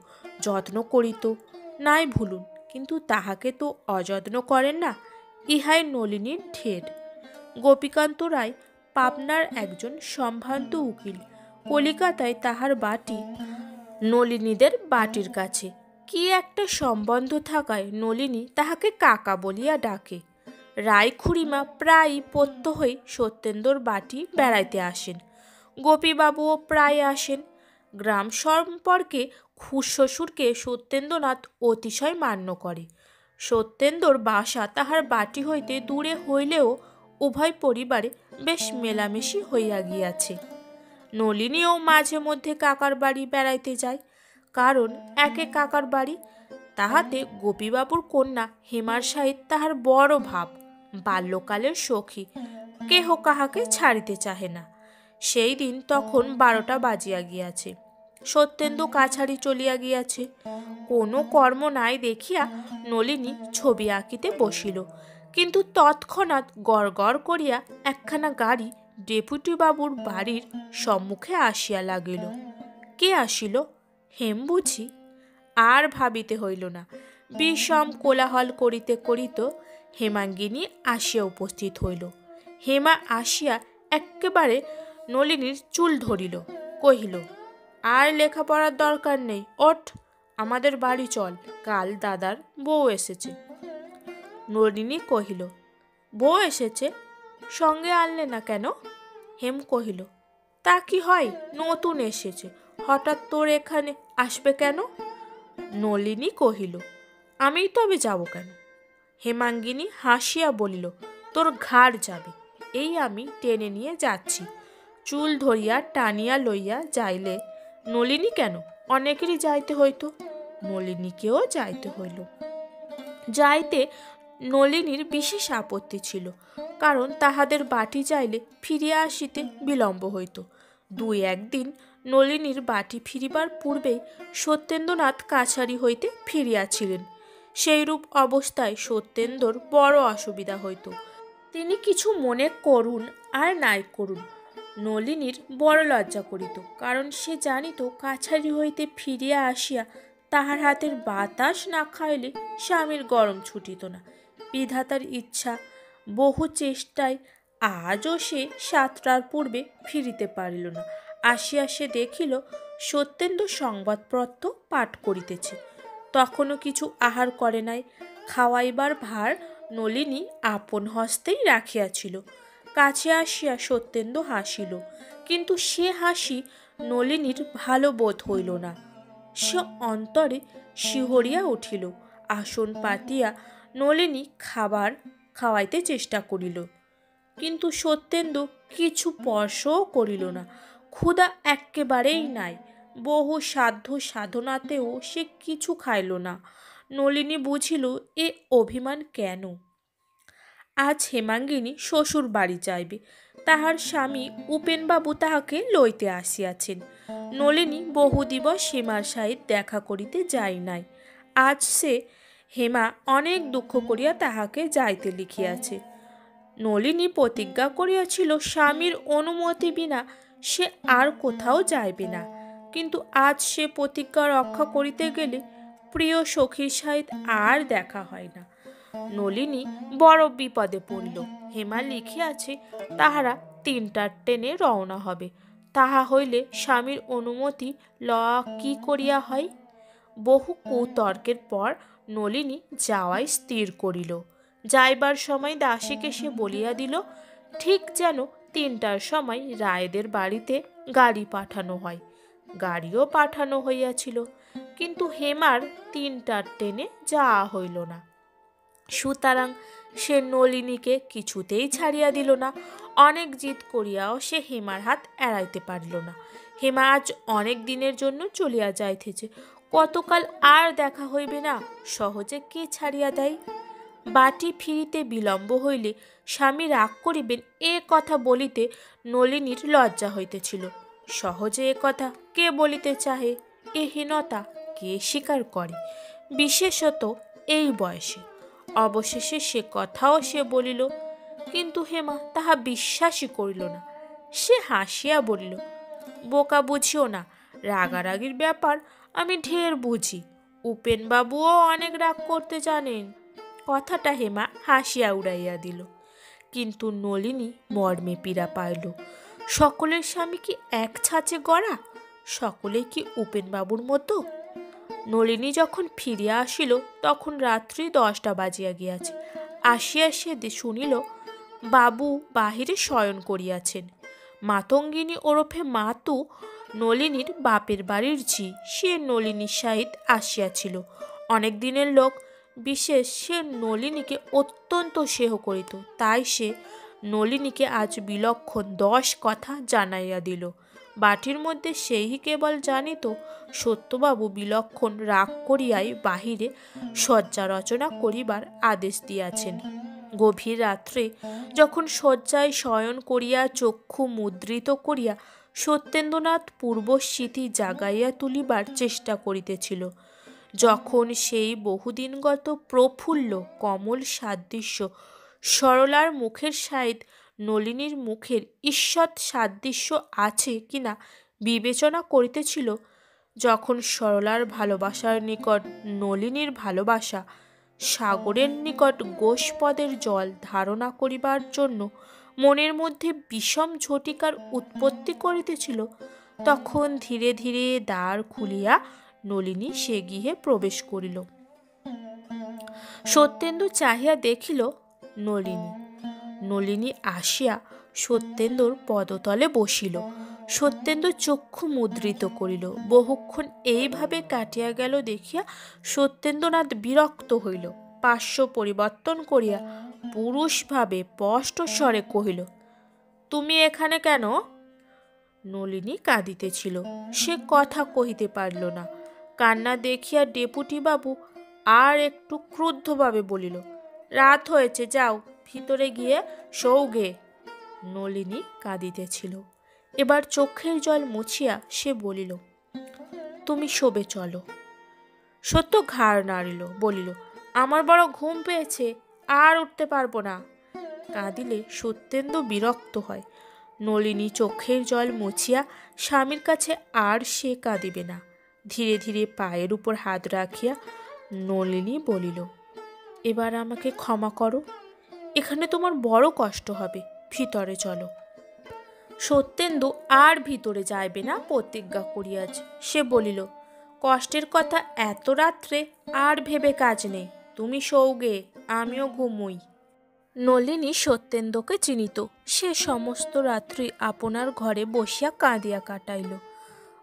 যত্ন করিত। নাই ভুলুন, কিন্তু তাহাকে তো অযত্ন করেন না, ইহাই নলিনীর ঢের। গোপীকান্ত রায় পাবনার একজন সম্ভ্রান্ত উকিল। কলিকাতায় তাহার বাটি নলিনীদের বাটির কাছে। কি একটা সম্বন্ধ থাকায় নলিনী তাহাকে কাকা বলিয়া ডাকে। রায় খুড়িমা প্রায়ই প্রত্যহই সত্যেন্দ্রর বাটি বেড়াইতে আসেন। গোপীবাবুও প্রায় আসেন। গ্রাম সম্পর্কে খুড়শ্বশুরকে সত্যেন্দ্রনাথ অতিশয় মান্য করে। সত্যেন্দ্রর বাসা তাহার বাটি হইতে দূরে হইলেও উভয় পরিবারে বেশ মেলামেশি হইয়া গিয়াছে। নলিনীও মাঝে মধ্যে কাকার বাড়ি বেড়াইতে যায়, কারণ একে কাকার বাড়ি, তাহাতে গোপীবাবুর কন্যা হেমার সহিত তাহার বড় ভাব। বাল্যকালের সখী, কেহ কাহাকে ছাড়িতে চাহে না। সেই দিন তখন 12টা বাজিয়া গিয়াছে। সত্যেন্দু কাছারি চলিয়া গিয়াছে। কোনো কর্ম নাই দেখিয়া নলিনী ছবি আঁকিতে বসিল, কিন্তু তৎক্ষণাৎ গড় গড় করিয়া একখানা গাড়ি ডেপুটি বাবুর বাড়ির সম্মুখে আসিয়া লাগিল। কে আসিল? হেম বুঝি? আর ভাবিতে হইল না। বিষম কোলাহল করিতে করিতে হেমাঙ্গিনী আসিয়া উপস্থিত হইল। হেমা আসিয়া এক্কেবারে নলিনীর চুল ধরিল, কহিল, আর লেখাপড়ার দরকার নেই, ওঠ, আমাদের বাড়ি চল, কাল দাদার বউ এসেছে। নলিনী কহিল, বউ এসেছে? সঙ্গে আনলে না কেন? হেম কহিল, তা কি হয়, নতুন এসেছে, হঠাৎ তোর এখানে আসবে কেন? নলিনী কহিল, আমি তবে যাব কেন? হেমাঙ্গিনী হাসিয়া বলিল, তোর ঘাড় যাবে, এই আমি টেনে নিয়ে যাচ্ছি। চুল ধরিয়া টানিয়া লইয়া যাইলে নলিনী কেন, অনেকেরই যাইতে হইতো, নলিনীকেও যাইতে হইল। যাইতে নলিনীর বিশেষ আপত্তি ছিল, কারণ তাহাদের বাটি যাইলে ফিরিয়া আসিতে বিলম্ব হইত। 2-1 দিন নলিনীর বাটি ফিরিবার পূর্বেই সত্যেন্দ্রনাথ কাছারি হইতে ফিরিয়াছিলেন। সেইরূপ অবস্থায় সত্যেন্দ্রর বড় অসুবিধা হইত। তিনি কিছু মনে করুন আর নাই করুন, নলিনীর বড় লজ্জা করিত, কারণ সে জানিত কাছারি হইতে ফিরিয়া আসিয়া তাহার হাতের বাতাস না খাইলে স্বামীর গরম ছুটিত না। বিধাতার ইচ্ছা, বহু চেষ্টায় আজও সে 7টার পূর্বে ফিরিতে পারিল না। আসিয়া সে দেখিল সত্যেন্দ্র সংবাদপত্র পাঠ করিতেছে। তখনও কিছু আহার করে নাই। খাওয়াইবার ভার নলিনী আপন হস্তেই রাখিয়াছিল। কাছে আসিয়া সত্যেন্দ্র হাসিল, কিন্তু সে হাসি নলিনীর ভালো বোধ হইল না। সে অন্তরে শিহরিয়া উঠিল। আসন পাতিয়া নলিনী খাবার খাওয়াইতে চেষ্টা করিল, কিন্তু সত্যেন্দু কিছু স্পর্শও করিল না। ক্ষুধা এক্কেবারেই নাই। বহু সাধ্য সাধনাতেও সে কিছু খাইল না। নলিনী বুঝিল এ অভিমান কেন। আজ হেমাঙ্গিনী শ্বশুর বাড়ি যাইবে, তাহার স্বামী উপেনবাবু তাহাকে লইতে আসিয়াছেন। নলিনী বহু দিবস হেমার সহিত দেখা করিতে যাই নাই। আজ সে হেমা অনেক দুঃখ করিয়া তাহাকে যাইতে লিখিয়াছে। নলিনী প্রতিজ্ঞা করিয়াছিল স্বামীর অনুমতি বিনা সে আর কোথাও যাইবে না, কিন্তু আজ সে প্রতিজ্ঞা রক্ষা করিতে গেলে প্রিয় সখীর সহিত আর দেখা হয় না। নলিনী বড় বিপদে পড়িল। হেমা লিখিয়াছে তাহারা 3টার ট্রেনে রওনা হবে। তাহা হইলে স্বামীর অনুমতি লওয়া কি করিয়া হয়? বহু কুতর্কের পর নলিনী যাওয়াই স্থির করিল। যাইবার সময় দাসীকে সে বলিয়া দিল, ঠিক যেন 3টার সময় রায়দের বাড়িতে গাড়ি পাঠানো হয়। গাড়িও পাঠানো হইয়াছিল, কিন্তু হেমার 3টার ট্রেনে যাওয়া হইল না। সুতরাং সে নলিনীকে কিছুতেই ছাড়িয়া দিল না। অনেক জিদ করিয়াও সে হেমার হাত এড়াইতে পারিল না। হেমা আজ অনেক দিনের জন্য চলিয়া যাইতেছে, কতকাল আর দেখা হইবে না, সহজে কে ছাড়িয়া দেয়? বাটি ফিরিতে বিলম্ব হইলে স্বামী রাগ করিবেন এ কথা বলিতে নলিনীর লজ্জা হইতেছিল। সহজে এ কথা কে বলিতে চাহে? এ হীনতা কে স্বীকার করে, বিশেষত এই বয়সে? অবশেষে সে কথাও সে বলিল, কিন্তু হেমা তাহা বিশ্বাসই করিল না। সে হাসিয়া বলিল, বোকা বুঝিও না, রাগারাগির ব্যাপার আমি ঢের বুঝি, উপেনবাবুও অনেক রাগ করতে জানেন। কথাটা হেমা হাসিয়া উড়াইয়া দিল। কিন্তু নলিনী মর্মে পীড়া পাইল। সকলের স্বামী কি এক ছাঁচে গড়া? সকলে কি উপেনবাবুর মতো? নলিনী যখন ফিরিয়া আসিল তখন রাত্রি 10টা বাজিয়া গিয়াছে। আসিয়া সে শুনিল বাবু বাহিরে শয়ন করিয়াছেন। মাতঙ্গিনী ওরফে মাতু, নলিনীর বাপের বাড়ির ঝি, সে নলিনীর সহিত আসিয়াছিল। অনেক দিনের লোক, বিশেষ সে নলিনীকে অত্যন্ত স্নেহ করিত। তাই সে নলিনীকে আজ বিলক্ষণ 10 কথা জানাইয়া দিল। বাটির মধ্যে সেই কেবল জানিত সত্যবাবু বিলক্ষণ রাগ করিয়াই বাহিরে শয্যা রচনা করিবার আদেশ দিয়াছেন। গভীর রাত্রে যখন শয্যায় শয়ন করিয়া চক্ষু মুদ্রিত করিয়া সত্যেন্দ্রনাথ পূর্বস্মৃতি জাগাইয়া তুলিবার চেষ্টা করিতেছিল, যখন সেই বহুদিনগত প্রফুল্ল কমল সাদৃশ্য সরলার মুখের সহিত নলিনীর মুখের ঈষৎ সাদৃশ্য আছে কিনা বিবেচনা করিতেছিল, যখন সরলার ভালোবাসার নিকট নলিনীর ভালোবাসা সাগরের নিকট গোষ্পদের জল ধারণা করিবার জন্য মনের মধ্যে বিষম ঝটিকার উৎপত্তি করিতেছিল, তখন ধীরে ধীরে দ্বার খুলিয়া নলিনী সে গৃহে প্রবেশ করিল। সত্যেন্দু চাহিয়া দেখিল নলিনী। নলিনী আসিয়া সত্যেন্দুর পদতলে বসিল। সত্যেন্দু চক্ষু মুদ্রিত করিল। বহুক্ষণ এইভাবে কাটিয়া গেল দেখিয়া সত্যেন্দ্রনাথ বিরক্ত হইল। পার্শ্ব পরিবর্তন করিয়া পুরুষভাবে স্পষ্ট স্বরে কহিল, তুমি এখানে কেন? নলিনী কাঁদিতেছিল, সে কথা কহিতে পারিল না। কান্না দেখিয়া ডেপুটি বাবু আর একটু ক্রুদ্ধভাবে বলিল, রাত হয়েছে, যাও ভিতরে গিয়ে শোওগে। নলিনী কাঁদিতেছিল। এবার চোখের জল মুছিয়া সে বলিল, তুমি শোবে চলো। সত্য ঘাড় নাড়িল, বলিল, আমার বড় ঘুম পেয়েছে, আর উঠতে পারবো না। কাঁদিলে সত্যেন্দু বিরক্ত হয়। নলিনী চোখের জল মুছিয়া স্বামীর কাছে আর সে কাঁদিবে না। ধীরে ধীরে পায়ের উপর হাত রাখিয়া নলিনী বলিল, এবার আমাকে ক্ষমা করো, এখানে তোমার বড় কষ্ট হবে, ভিতরে চলো। সত্যেন্দু আর ভিতরে যাইবে না প্রতিজ্ঞা করিয়াছে। সে বলিল, কষ্টের কথা এত রাত্রে আর ভেবে কাজ নেই, তুমি শোওগে, আমিও ঘুমুই। নলিনী সত্যেন্দুকে চিনিত। সে সমস্ত রাত্রি আপনার ঘরে বসিয়া কাঁদিয়া কাটাইল।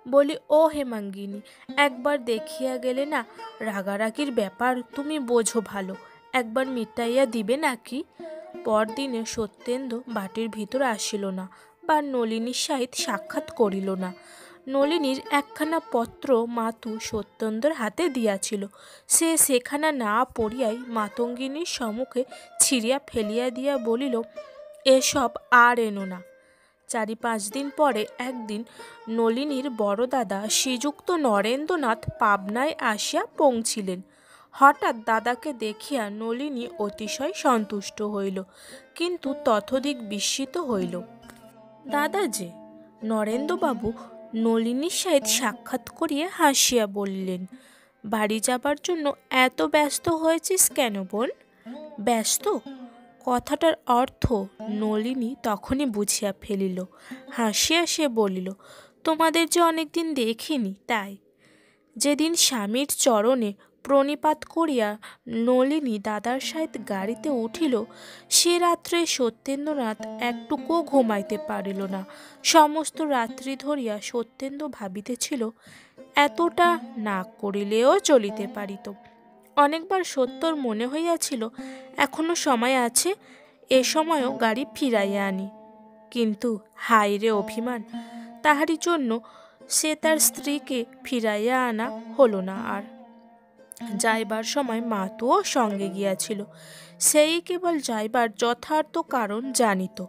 বলি, ও হেমাঙ্গিনী, একবার দেখিয়া গেলে না, রাগারাগির ব্যাপার তুমি বোঝো ভালো, একবার মিটাইয়া দিবে নাকি? পরদিনে সত্যেন্দু বাটির ভিতর আসিল না বা নলিনীর সহিত সাক্ষাৎ করিল না। নলিনীর একখানা পত্র মাতু সত্যেন্দুর হাতে দিয়াছিল। সে সেখানা না পড়িয়াই মাতঙ্গিনীর সম্মুখে ছিঁড়িয়া ফেলিয়া দিয়া বলিল, এসব আর এনো না। 4-5 দিন পরে একদিন নলিনীর বড় দাদা শ্রীযুক্ত নরেন্দ্রনাথ পাবনায় আসিয়া পৌঁছিলেন। হঠাৎ দাদাকে দেখিয়া নলিনী অতিশয় সন্তুষ্ট হইল, কিন্তু ততোধিক বিস্মিত হইল। দাদা যে? নরেন্দ্রবাবু নলিনীর সহিত সাক্ষাৎ করিয়া হাসিয়া বলিলেন, বাড়ি যাবার জন্য এত ব্যস্ত হয়েছিস কেন বোন? ব্যস্ত? কথাটার অর্থ নলিনী তখনই বুঝিয়া ফেলিল। হাসিয়া সে বলিল, তোমাদের যে অনেকদিন দেখিনি তাই। যেদিন স্বামীর চরণে প্রণিপাত করিয়া নলিনী দাদার সহিত গাড়িতে উঠিল, সে রাত্রে সত্যেন্দ্রনাথ একটুকুও ঘুমাইতে পারিল না। সমস্ত রাত্রি ধরিয়া সত্যেন্দু ভাবিতেছিল, এতটা না করিলেও চলিতে পারিত। অনেকবার সত্যর মনে হইয়াছিল, এখনো সময় আছে, এ সময়ও গাড়ি ফিরাইয়া আনি। কিন্তু হায় রে অভিমান, তাহারই জন্য সে তার স্ত্রীকে ফিরাইয়া আনা হলো না। আর যাইবার সময় মাতুও সঙ্গে গিয়াছিল। সেই কেবল যাইবার যথার্থ কারণ জানিত।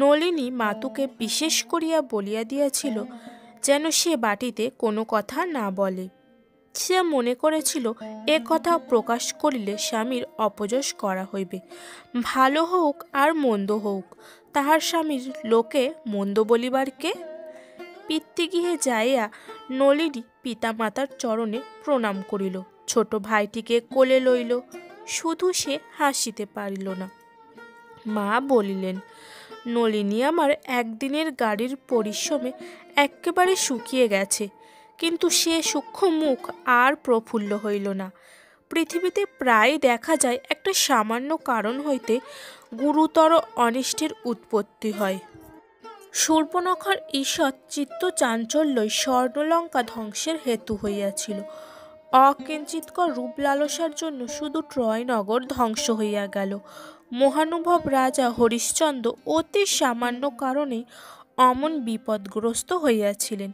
নলিনী মাতুকে বিশেষ করিয়া বলিয়া দিয়াছিল যেন সে বাটিতে কোনো কথা না বলে। সে মনে করেছিল এ কথা প্রকাশ করিলে স্বামীর অপযশ করা হইবে। ভালো হোক আর মন্দ হোক, তাহার স্বামীর লোকে মন্দ বলিবার কে? পিতৃগৃহে যাইয়া নলিনী পিতামাতার চরণে প্রণাম করিল, ছোট ভাইটিকে কোলে লইল। শুধু সে হাসিতে পারিল না। মা বলিলেন, নলিনী আমার একদিনের গাড়ির পরিশ্রমে একেবারে শুকিয়ে গেছে, কিন্তু সে সূক্ষ্ম মুখ আর প্রফুল্ল হইল না। পৃথিবীতে প্রায় দেখা যায় একটা সামান্য কারণ হইতে গুরুতর অনিষ্টের উৎপত্তি হয়। শূর্পণখার ঈষৎ চিত্ত চাঞ্চল্যই স্বর্ণলঙ্কা ধ্বংসের হেতু হইয়াছিল। অকিঞ্চিৎকর রূপ লালসার জন্য শুধু ট্রয়নগর ধ্বংস হইয়া গেল। মহানুভব রাজা হরিশ্চন্দ্র অতি সামান্য কারণেই অমন বিপদগ্রস্ত হইয়াছিলেন।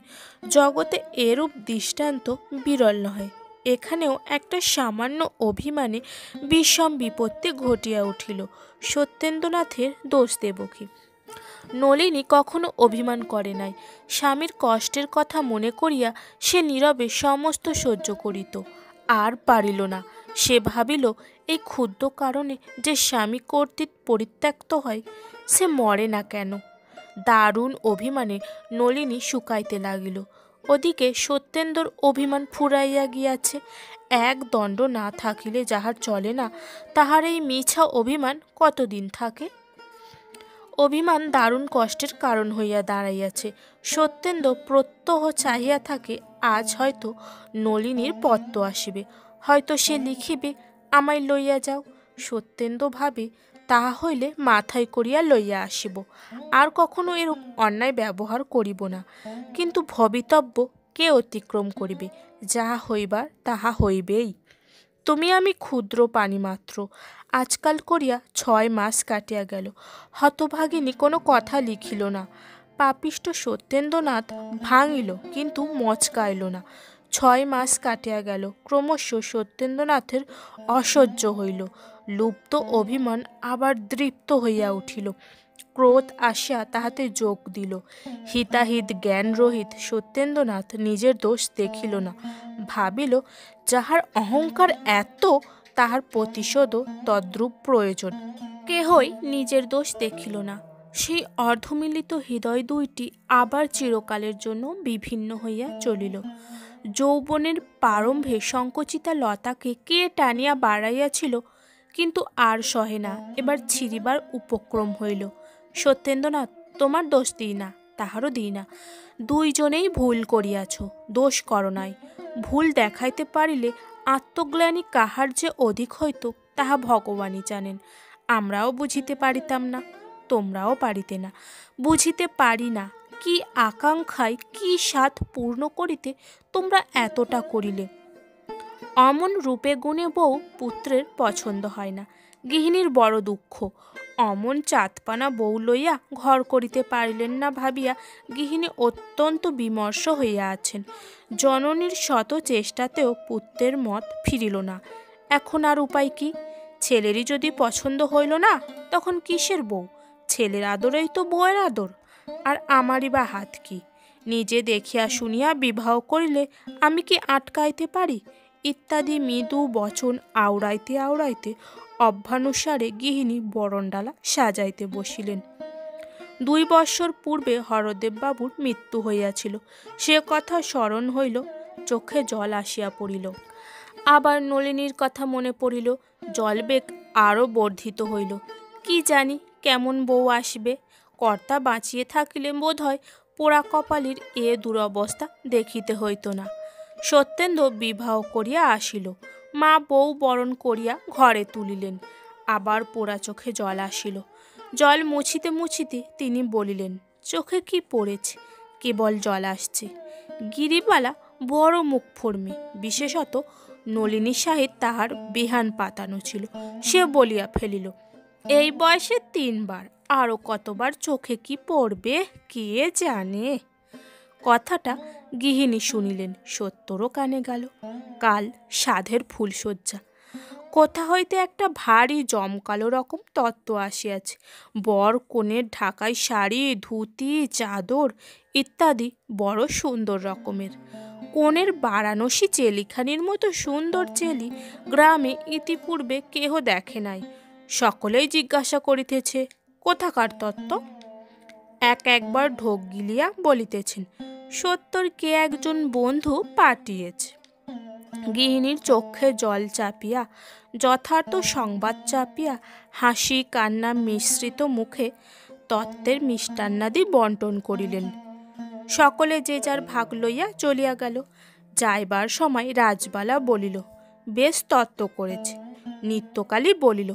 জগতে এরূপ দৃষ্টান্ত বিরল নহে। এখানেও একটা সামান্য অভিমানে বিষম বিপত্তি ঘটিয়া উঠিল। সত্যেন্দ্রনাথের দোষ দেব কি? নলিনী কখনো অভিমান করে নাই। স্বামীর কষ্টের কথা মনে করিয়া সে নীরবে সমস্ত সহ্য করিত। আর পারিল না। সে ভাবিল, এই ক্ষুদ্র কারণে যে স্বামী কর্তৃক পরিত্যক্ত হয়, সে মরে না কেন? দারুণ অভিমানে নলিনী শুকাইতে লাগিল। ওদিকে সত্যেন্দ্রর অভিমান ফুরাইয়া গিয়াছে। এক দণ্ড না থাকিলে যাহার চলে না, তাহার এই মিছা অভিমান কতদিন থাকে? অভিমান দারুণ কষ্টের কারণ হইয়া দাঁড়াইয়াছে। সত্যেন্দ্র প্রত্যহ চাহিয়া থাকে, আজ হয়তো নলিনীর পত্র আসিবে, হয়তো সে লিখিবে, আমায় লইয়া যাও। সত্যেন্দ্র ভাবে, তাহা হইলে মাথায় করিয়া লইয়া আসিব, আর কখনো এরূপ অন্যায় ব্যবহার করিব না। কিন্তু ভবিতব্য কে অতিক্রম করিবে? যাহা হইবার তাহা হইবেই। তুমি আমি ক্ষুদ্র পানি মাত্র। আজকাল করিয়া 6 মাস কাটিয়া গেল। হতভাগিনী কোনো কথা লিখিল না। পাপিষ্ঠ সত্যেন্দ্রনাথ ভাঙিল, কিন্তু মচকাইল না। 6 মাস কাটিয়া গেল। ক্রমশ সত্যেন্দ্রনাথের অসহ্য হইল। লুপ্ত অভিমান আবার দৃপ্ত হইয়া উঠিল। ক্রোধ আসিয়া তাহাতে যোগ দিল। হিতাহিত জ্ঞান রহিত সত্যেন্দ্রনাথ নিজের দোষ দেখিল না। ভাবিল, যাহার অহংকার এত, তাহার প্রতিশোধও তদ্রূপ প্রয়োজন। কেহই নিজের দোষ দেখিল না। সেই অর্ধমিলিত হৃদয় দুইটি আবার চিরকালের জন্য বিভিন্ন হইয়া চলিল। যৌবনের প্রারম্ভে সংকুচিতা লতাকে কে টানিয়া বাড়াইয়াছিল, কিন্তু আর সহে না, এবার ছিঁড়িবার উপক্রম হইল। সত্যেন্দ্রনাথ, তোমার দোষ দিই না, তাহারও দিই না। দুইজনেই ভুল করিয়াছ, দোষ করো নাই। ভুল দেখাইতে পারিলে আত্মগ্লানি কাহার যে অধিক হইত, তাহা ভগবানই জানেন। আমরাও বুঝিতে পারিতাম না, তোমরাও পারিতে না। বুঝিতে পারি না, কি আকাঙ্ক্ষায় কি স্বাদ পূর্ণ করিতে তোমরা এতটা করিলে। অমন রূপে গুণে বউ পুত্রের পছন্দ হয় না, গৃহিণীর বড় দুঃখ। অমন চাঁদপানা বউ লইয়া ঘর করিতে পারিলেন না ভাবিয়া গৃহিণী অত্যন্ত বিমর্ষ হইয়া আছেন। জননীর শত চেষ্টাতেও পুত্রের মত ফিরিল না। এখন আর উপায় কি? ছেলেরই যদি পছন্দ হইল না, তখন কিসের বউ? ছেলের আদরেই তো বউয়ের আদর। আর আমারই বা হাত কি? নিজে দেখিয়া শুনিয়া বিবাহ করিলে আমি কি আটকাইতে পারি? ইত্যাদি মৃদু বচন আওড়াইতে আওড়াইতে অভ্যানুসারে গৃহিণী বরণডালা সাজাইতে বসিলেন। 2 বৎসর পূর্বে হরদেববাবুর মৃত্যু হইয়াছিল। সে কথা স্মরণ হইল, চোখে জল আসিয়া পড়িল। আবার নলিনীর কথা মনে পড়িল, জলবেগ আরও বর্ধিত হইল। কি জানি কেমন বউ আসবে। কর্তা বাঁচিয়ে থাকিলে বোধ হয় পোড়া কপালির এ দুরবস্থা দেখিতে হইত না। সত্যেন্দ্র বিবাহ করিয়া আসিল। মা বউ বরণ করিয়া ঘরে তুলিলেন। আবার পোড়া চোখে জল আসিল। জল মুছিতে মুছিতে তিনি বলিলেন, চোখে কি পড়েছে? কেবল জল আসছে। গিরিবালা বড় মুখ ফর্মে, বিশেষত নলিনী সাহিত তাহার বেহান পাতানো ছিল। সে বলিয়া ফেলিল, এই বয়সে 3 বার, আরও কতবার চোখে কি পড়বে কে জানে। কথাটা গৃহিণী শুনিলেন, সত্যরও কানে গেল। কাল সাধের ফুলশয্যা। কোথা হইতে একটা ভারী জমকালো রকম তত্ত্ব আসিয়াছে। বর কনের ঢাকাই শাড়ি, ধুতি, চাদর ইত্যাদি বড় সুন্দর রকমের। কনের বারাণসী চেলিখানির মতো সুন্দর চেলি গ্রামে ইতিপূর্বে কেহ দেখে নাই। সকলেই জিজ্ঞাসা করিতেছে, কোথাকার তত্ত্ব? একবার ঢোক গিলিয়া বলিতেছেন, সত্যর কে একজন বন্ধু পাঠিয়েছে। গৃহিণীর চোখে জল চাপিয়া, যথার্থ সংবাদ চাপিয়া, হাসি কান্না মিশ্রিত মুখে তত্ত্বের মিষ্টান্নাদি বন্টন করিলেন। সকলে যে যার ভাগ লইয়া চলিয়া গেল। যাইবার সময় রাজবালা বলিল, বেশ তত্ত্ব করেছে। নিত্যকালী বলিল,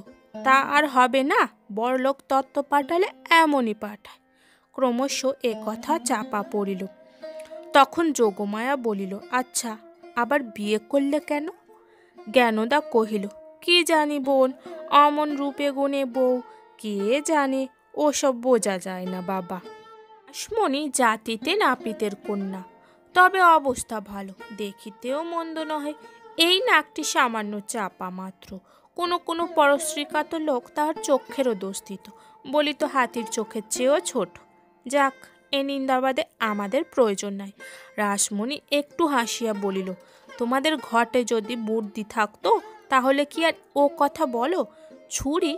তা আর হবে না, বড়লোক তত্ত্ব পাঠালে এমনই পাঠায়। ক্রমশ এ কথা চাপা পড়িল। তখন যোগমায়া বলিল, আচ্ছা, আবার বিয়ে করলে কেন? জ্ঞানদা কহিল, কি জানি বোন, অমন রূপে গুণে বউ, কে জানে, ওসব বোঝা যায় না বাবা। রাসমণি জাতিতে নাপিতের কন্যা, তবে অবস্থা ভালো, দেখিতেও মন্দ নহে। এই নাকটি সামান্য চাপা মাত্র। কোনো কোনো পরশ্রীকাত লোক তাহার চক্ষেরও দোষ দিত, বলিত হাতির চোখের চেয়েও ছোট। যাক, এ নিন্দাবাদে আমাদের প্রয়োজন নাই। রাসমণি একটু হাসিয়া বলিল, তোমাদের ঘটে যদি বুদ্ধি থাকতো তাহলে কি আর ও কথা বলো? ছুরি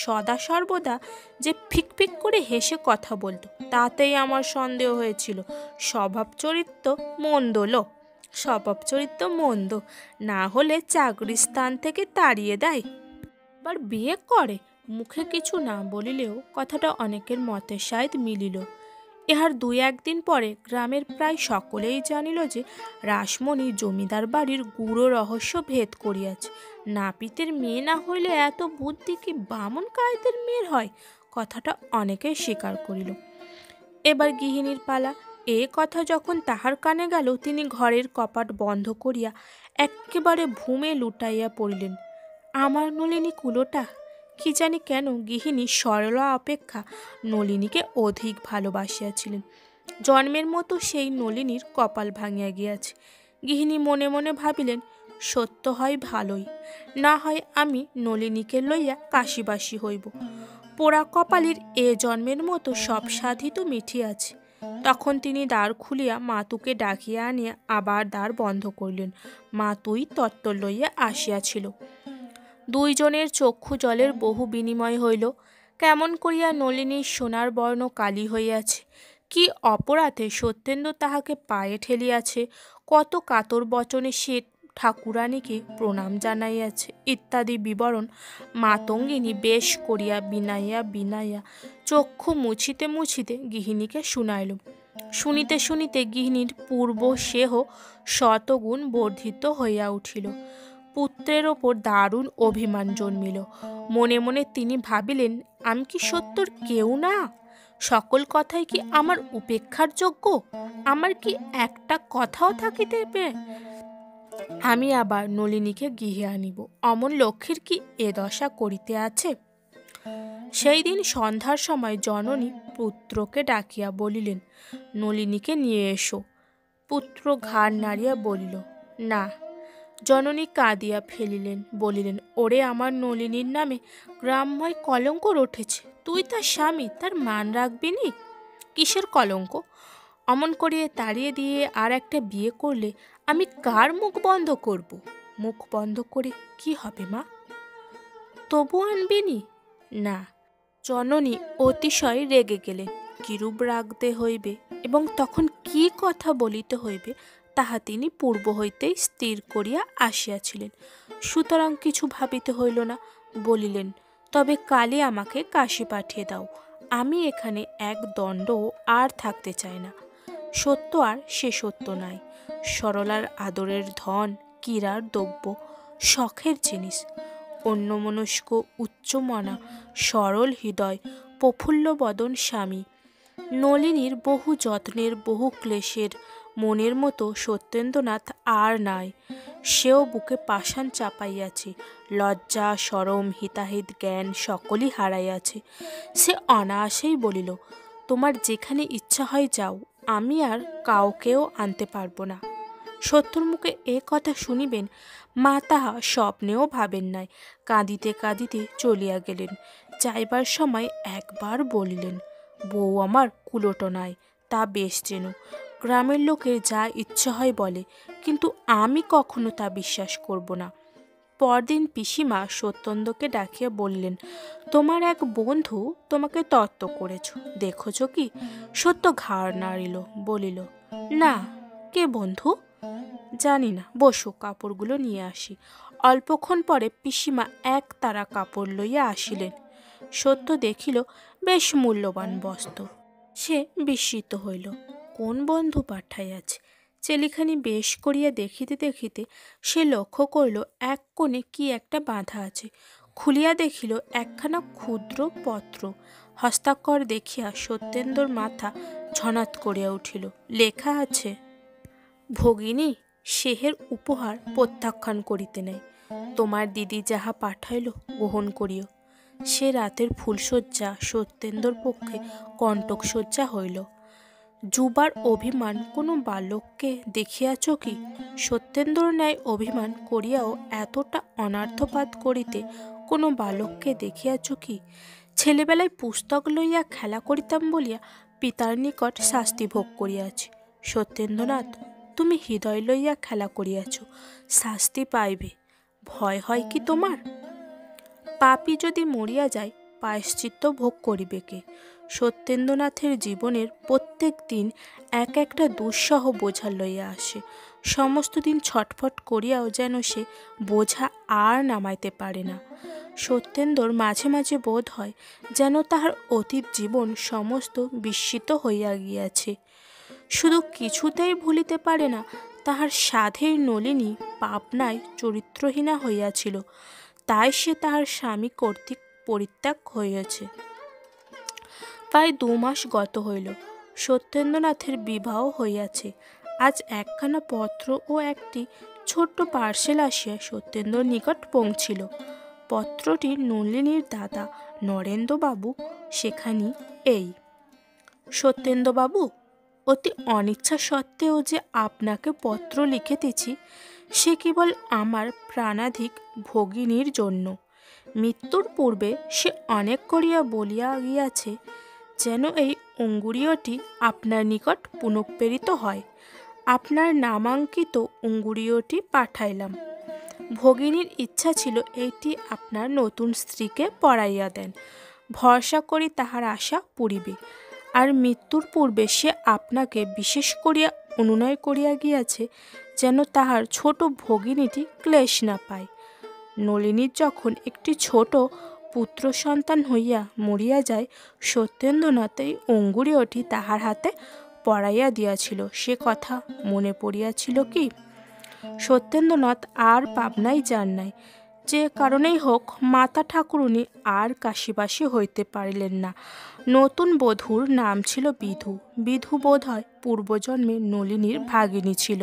সদা সর্বদা যে ফিকফিক করে হেসে কথা বলতো, তাতেই আমার সন্দেহ হয়েছিল। স্বভাব চরিত্র মন্দ না হলে চাকরির স্থান থেকে তাড়িয়ে দেয়, আবার বিয়ে করে। মুখে কিছু না বলিলেও কথাটা অনেকের মতের সাথে মিলিল। ইহার 2-1 দিন পরে গ্রামের প্রায় সকলেই জানিল যে রাসমণি জমিদার বাড়ির গূঢ় রহস্য ভেদ করিয়াছে। নাপিতের মেয়ে না হইলে এত বুদ্ধি কি বামুন কায়দের মেয়ের হয়? কথাটা অনেকেই স্বীকার করিল। এবার গৃহিণীর পালা। এ কথা যখন তাহার কানে গেল, তিনি ঘরের কপাট বন্ধ করিয়া একেবারে ভূমে লুটাইয়া পড়িলেন। আমার নলিনী কুলোটা! কি জানি কেন গৃহিণী সরলা অপেক্ষা নলিনীকে অধিক ভালোবাসিয়াছিলেন। জন্মের মতো সেই নলিনীর কপাল ভাঙিয়া গিয়াছে। গৃহিণী মনে মনে ভাবিলেন, সত্য হয় ভালোই, না হয় আমি নলিনীকে লইয়া কাশিবাসী হইব। পোড়া কপালের এ জন্মের মতো সব সাধি তো মিঠিয়াছে। তখন তিনি দ্বার খুলিয়া মাতুকে ডাকিয়া আনিয়া আবার দ্বার বন্ধ করিলেন। মাতুই তত্ত্ব লইয়া আসিয়াছিল। দুইজনের চক্ষু জলের বহু বিনিময় হইল। কেমন করিয়া নলিনীর সোনার বর্ণ কালি হইয়াছে, কি অপরাধে সত্যেন্দ্র তাহাকে পায়ে ঠেলিয়াছে, কত কাতর বচনে সে ঠাকুরানীকে প্রণাম জানাইয়াছে ইত্যাদি বিবরণ মাতঙ্গিনী বেশ করিয়া বিনাইয়া চক্ষু মুছিতে মুছিতে গৃহিণীকে শুনাইল। শুনিতে শুনিতে গৃহিণীর পূর্ব সেহ শতগুণ বর্ধিত হইয়া উঠিল। পুত্রের ওপর দারুণ অভিমান জন্মিল। মনে মনে তিনি ভাবিলেন, আমি কি সত্যর কেউ না? সকল কথাই কি আমার উপেক্ষার যোগ্য? আমার কি একটা কথাও থাকিতে পারে? আমি আবার নলিনীকে গৃহে আনিব, অমন লক্ষ্মীর কি এ দশা করিতে আছে? সেই দিন সন্ধ্যার সময় জননী পুত্রকে ডাকিয়া বলিলেন, নলিনীকে নিয়ে এসো। পুত্র ঘাড় নাড়িয়া বলিল, না। জননী কাঁদিয়া ফেলিলেন, বলিলেন, ওরে আমার নলিনীর নামে গ্রামময় কলঙ্ক উঠেছে। তুই তার স্বামী, তার মান রাখবি নি? কিসের কলঙ্ক? অমন করিয়ে তাড়িয়ে দিয়ে আর একটা বিয়ে করলে আমি কার মুখ বন্ধ করব? মুখ বন্ধ করে কি হবে মা? তবু আনবি নি? না। জননী অতিশয় রেগে গেলেন। কিরূপ রাগতে হইবে এবং তখন কি কথা বলিতে হইবে তাহা তিনি পূর্ব হইতেই স্থির করিয়া আসিয়াছিলেন। সুতরাং কিছু ভাবিতে হইল না। বলিলেন, তবে কালই আমাকে কাশী পাঠিয়ে দাও। আমি এখানে এক দণ্ড আর থাকতে চাই না। সত্য আর সে সত্য নাই। সরলার আদরের ধন, কীরার দ্রব্য, শখের জিনিস। অন্যমনস্ক উচ্চমনা সরল হৃদয় প্রফুল্ল বদন স্বামী। নলিনীর বহু যত্নের বহু ক্লেশের মনের মতো সত্যেন্দ্রনাথ আর নাই। সেও বুকে পাষাণ চাপাইয়াছে। লজ্জা শরম হিতাহিত জ্ঞান সকলই হারাইয়াছে। সে অনায়াসেই বলিল, তোমার যেখানে ইচ্ছা হয় যাও, আমি আর কাউকেও আনতে পারবো না। সত্যর মুখে এ কথা শুনিবেন মা তাহা স্বপ্নেও ভাবেন নাই। কাঁদিতে কাঁদিতে চলিয়া গেলেন। যাইবার সময় একবার বলিলেন, বউ আমার কুলোটো নাই, তা বেশ যেন। গ্রামের লোকের যা ইচ্ছা হয় বলে, কিন্তু আমি কখনো তা বিশ্বাস করব না। পরদিন পিসিমা সত্যেন্দ্রকে ডাকিয়া বললেন, তোমার এক বন্ধু তোমাকে তত্ত্ব করেছ, দেখছ কি? সত্য ঘাড় নাড়িল, বলিল, না। কে বন্ধু? জানি না, বসো, কাপড়গুলো নিয়ে আসি। অল্পক্ষণ পরে পিসিমা এক তারা কাপড় লইয়া আসিলেন। সত্য দেখিল বেশ মূল্যবান বস্ত্র। সে বিস্মিত হইল, কোন বন্ধু পাঠাইয়াছে। চেলিখানি বেশ করিয়া দেখিতে দেখিতে সে লক্ষ্য করিল এক কোণে কি একটা বাঁধা আছে। খুলিয়া দেখিল একখানা ক্ষুদ্র পত্র। হস্তাক্ষর দেখিয়া সত্যেন্দ্রর মাথা ঝনাত করিয়া উঠিল। লেখা আছে, ভগিনী, সেহের উপহার প্রত্যাখ্যান করিতে নাই। তোমার দিদি যাহা পাঠাইল গ্রহণ করিও। সে রাতের ফুলশয্যা সত্যেন্দ্রর পক্ষে কণ্টকশয্যা হইল। যুবার অভিমান কোনো বালককে দেখিয়াছ কি? সত্যেন্দ্রর ন্যায় অভিমান করিয়াও এতটা অনার্থপাত করিতে কোনো বালককে দেখিয়াছ কি? ছেলেবেলায় পুস্তক লইয়া খেলা করিতাম বলিয়া পিতার নিকট শাস্তি ভোগ করিয়াছি। সত্যেন্দ্রনাথ, তুমি হৃদয় লইয়া খেলা করিয়াছ, শাস্তি পাইবে। ভয় হয় কি তোমার? পাপী যদি মরিয়া যায়, প্রায়শ্চিত্ত ভোগ করিবে কে? সত্যেন্দ্রনাথের জীবনের প্রত্যেক দিন এক একটা দুঃসহ বোঝা লইয়া আসে। সমস্ত দিন ছটফট করিয়াও যেন সে বোঝা আর নামাইতে পারে না। সত্যেন্দ্রর মাঝে মাঝে বোধ হয় যেন তাহার অতীত জীবন সমস্ত বিস্মৃত হইয়া গিয়াছে। শুধু কিছুতেই ভুলিতে পারে না তাহার সাধের নলিনী পাবনায় চরিত্রহীনা হইয়াছিল, তাই সে তাহার স্বামী কর্তৃক পরিত্যাগ হইয়াছে। প্রায় 2 মাস গত হইল, সত্যেন্দ্রনাথের বিবাহ হইয়াছে। আজ একখানা পত্র ও একটি ছোট্ট পার্সেল আসিয়া সত্যেন্দ্রর নিকট পৌঁছিল। পত্রটি নলিনীর দাদা নরেন্দ্রবাবু সেখানি এই। সত্যেন্দ্রবাবু, অতি অনিচ্ছা সত্ত্বেও যে আপনাকে পত্র লিখিতেছি, সে কেবল আমার প্রাণাধিক ভগিনীর জন্য। মৃত্যুর পূর্বে সে অনেক করিয়া বলিয়া গিয়াছে যেন এই অঙ্গুরীয়টি আপনার নিকট পুনঃপ্রেরিত হয়। আপনার নামাঙ্কিত অঙ্গুরীয়টি পাঠাইলাম। ভগিনীর ইচ্ছা ছিল এইটি আপনার নতুন স্ত্রীকে পরাইয়া দেন, ভরসা করি তাহার আশা পুরিবে। আর মৃত্যুর পূর্বে সে আপনাকে বিশেষ করিয়া অনুনয় করিয়া গিয়াছে যেন তাহার ছোট ভগিনীটি ক্লেশ না পায়। নলিনীর যখন একটি ছোট পুত্র সন্তান হইয়া মরিয়া যায়, সত্যেন্দ্রনাথ এই অঙ্গুরীয়টি তাহার হাতে পরাইয়া দিয়াছিল, সে কথা মনে পড়িয়াছিল কি? সত্যেন্দ্রনাথ আর পাবনায় যান নাই। যে কারণেই হোক মাতা ঠাকুরুনী আর কাশীবাসী হইতে পারিলেন না। নতুন বধূর নাম ছিল বিধু। বিধু বোধ হয় পূর্বজন্মে নলিনীর ভাগিনী ছিল।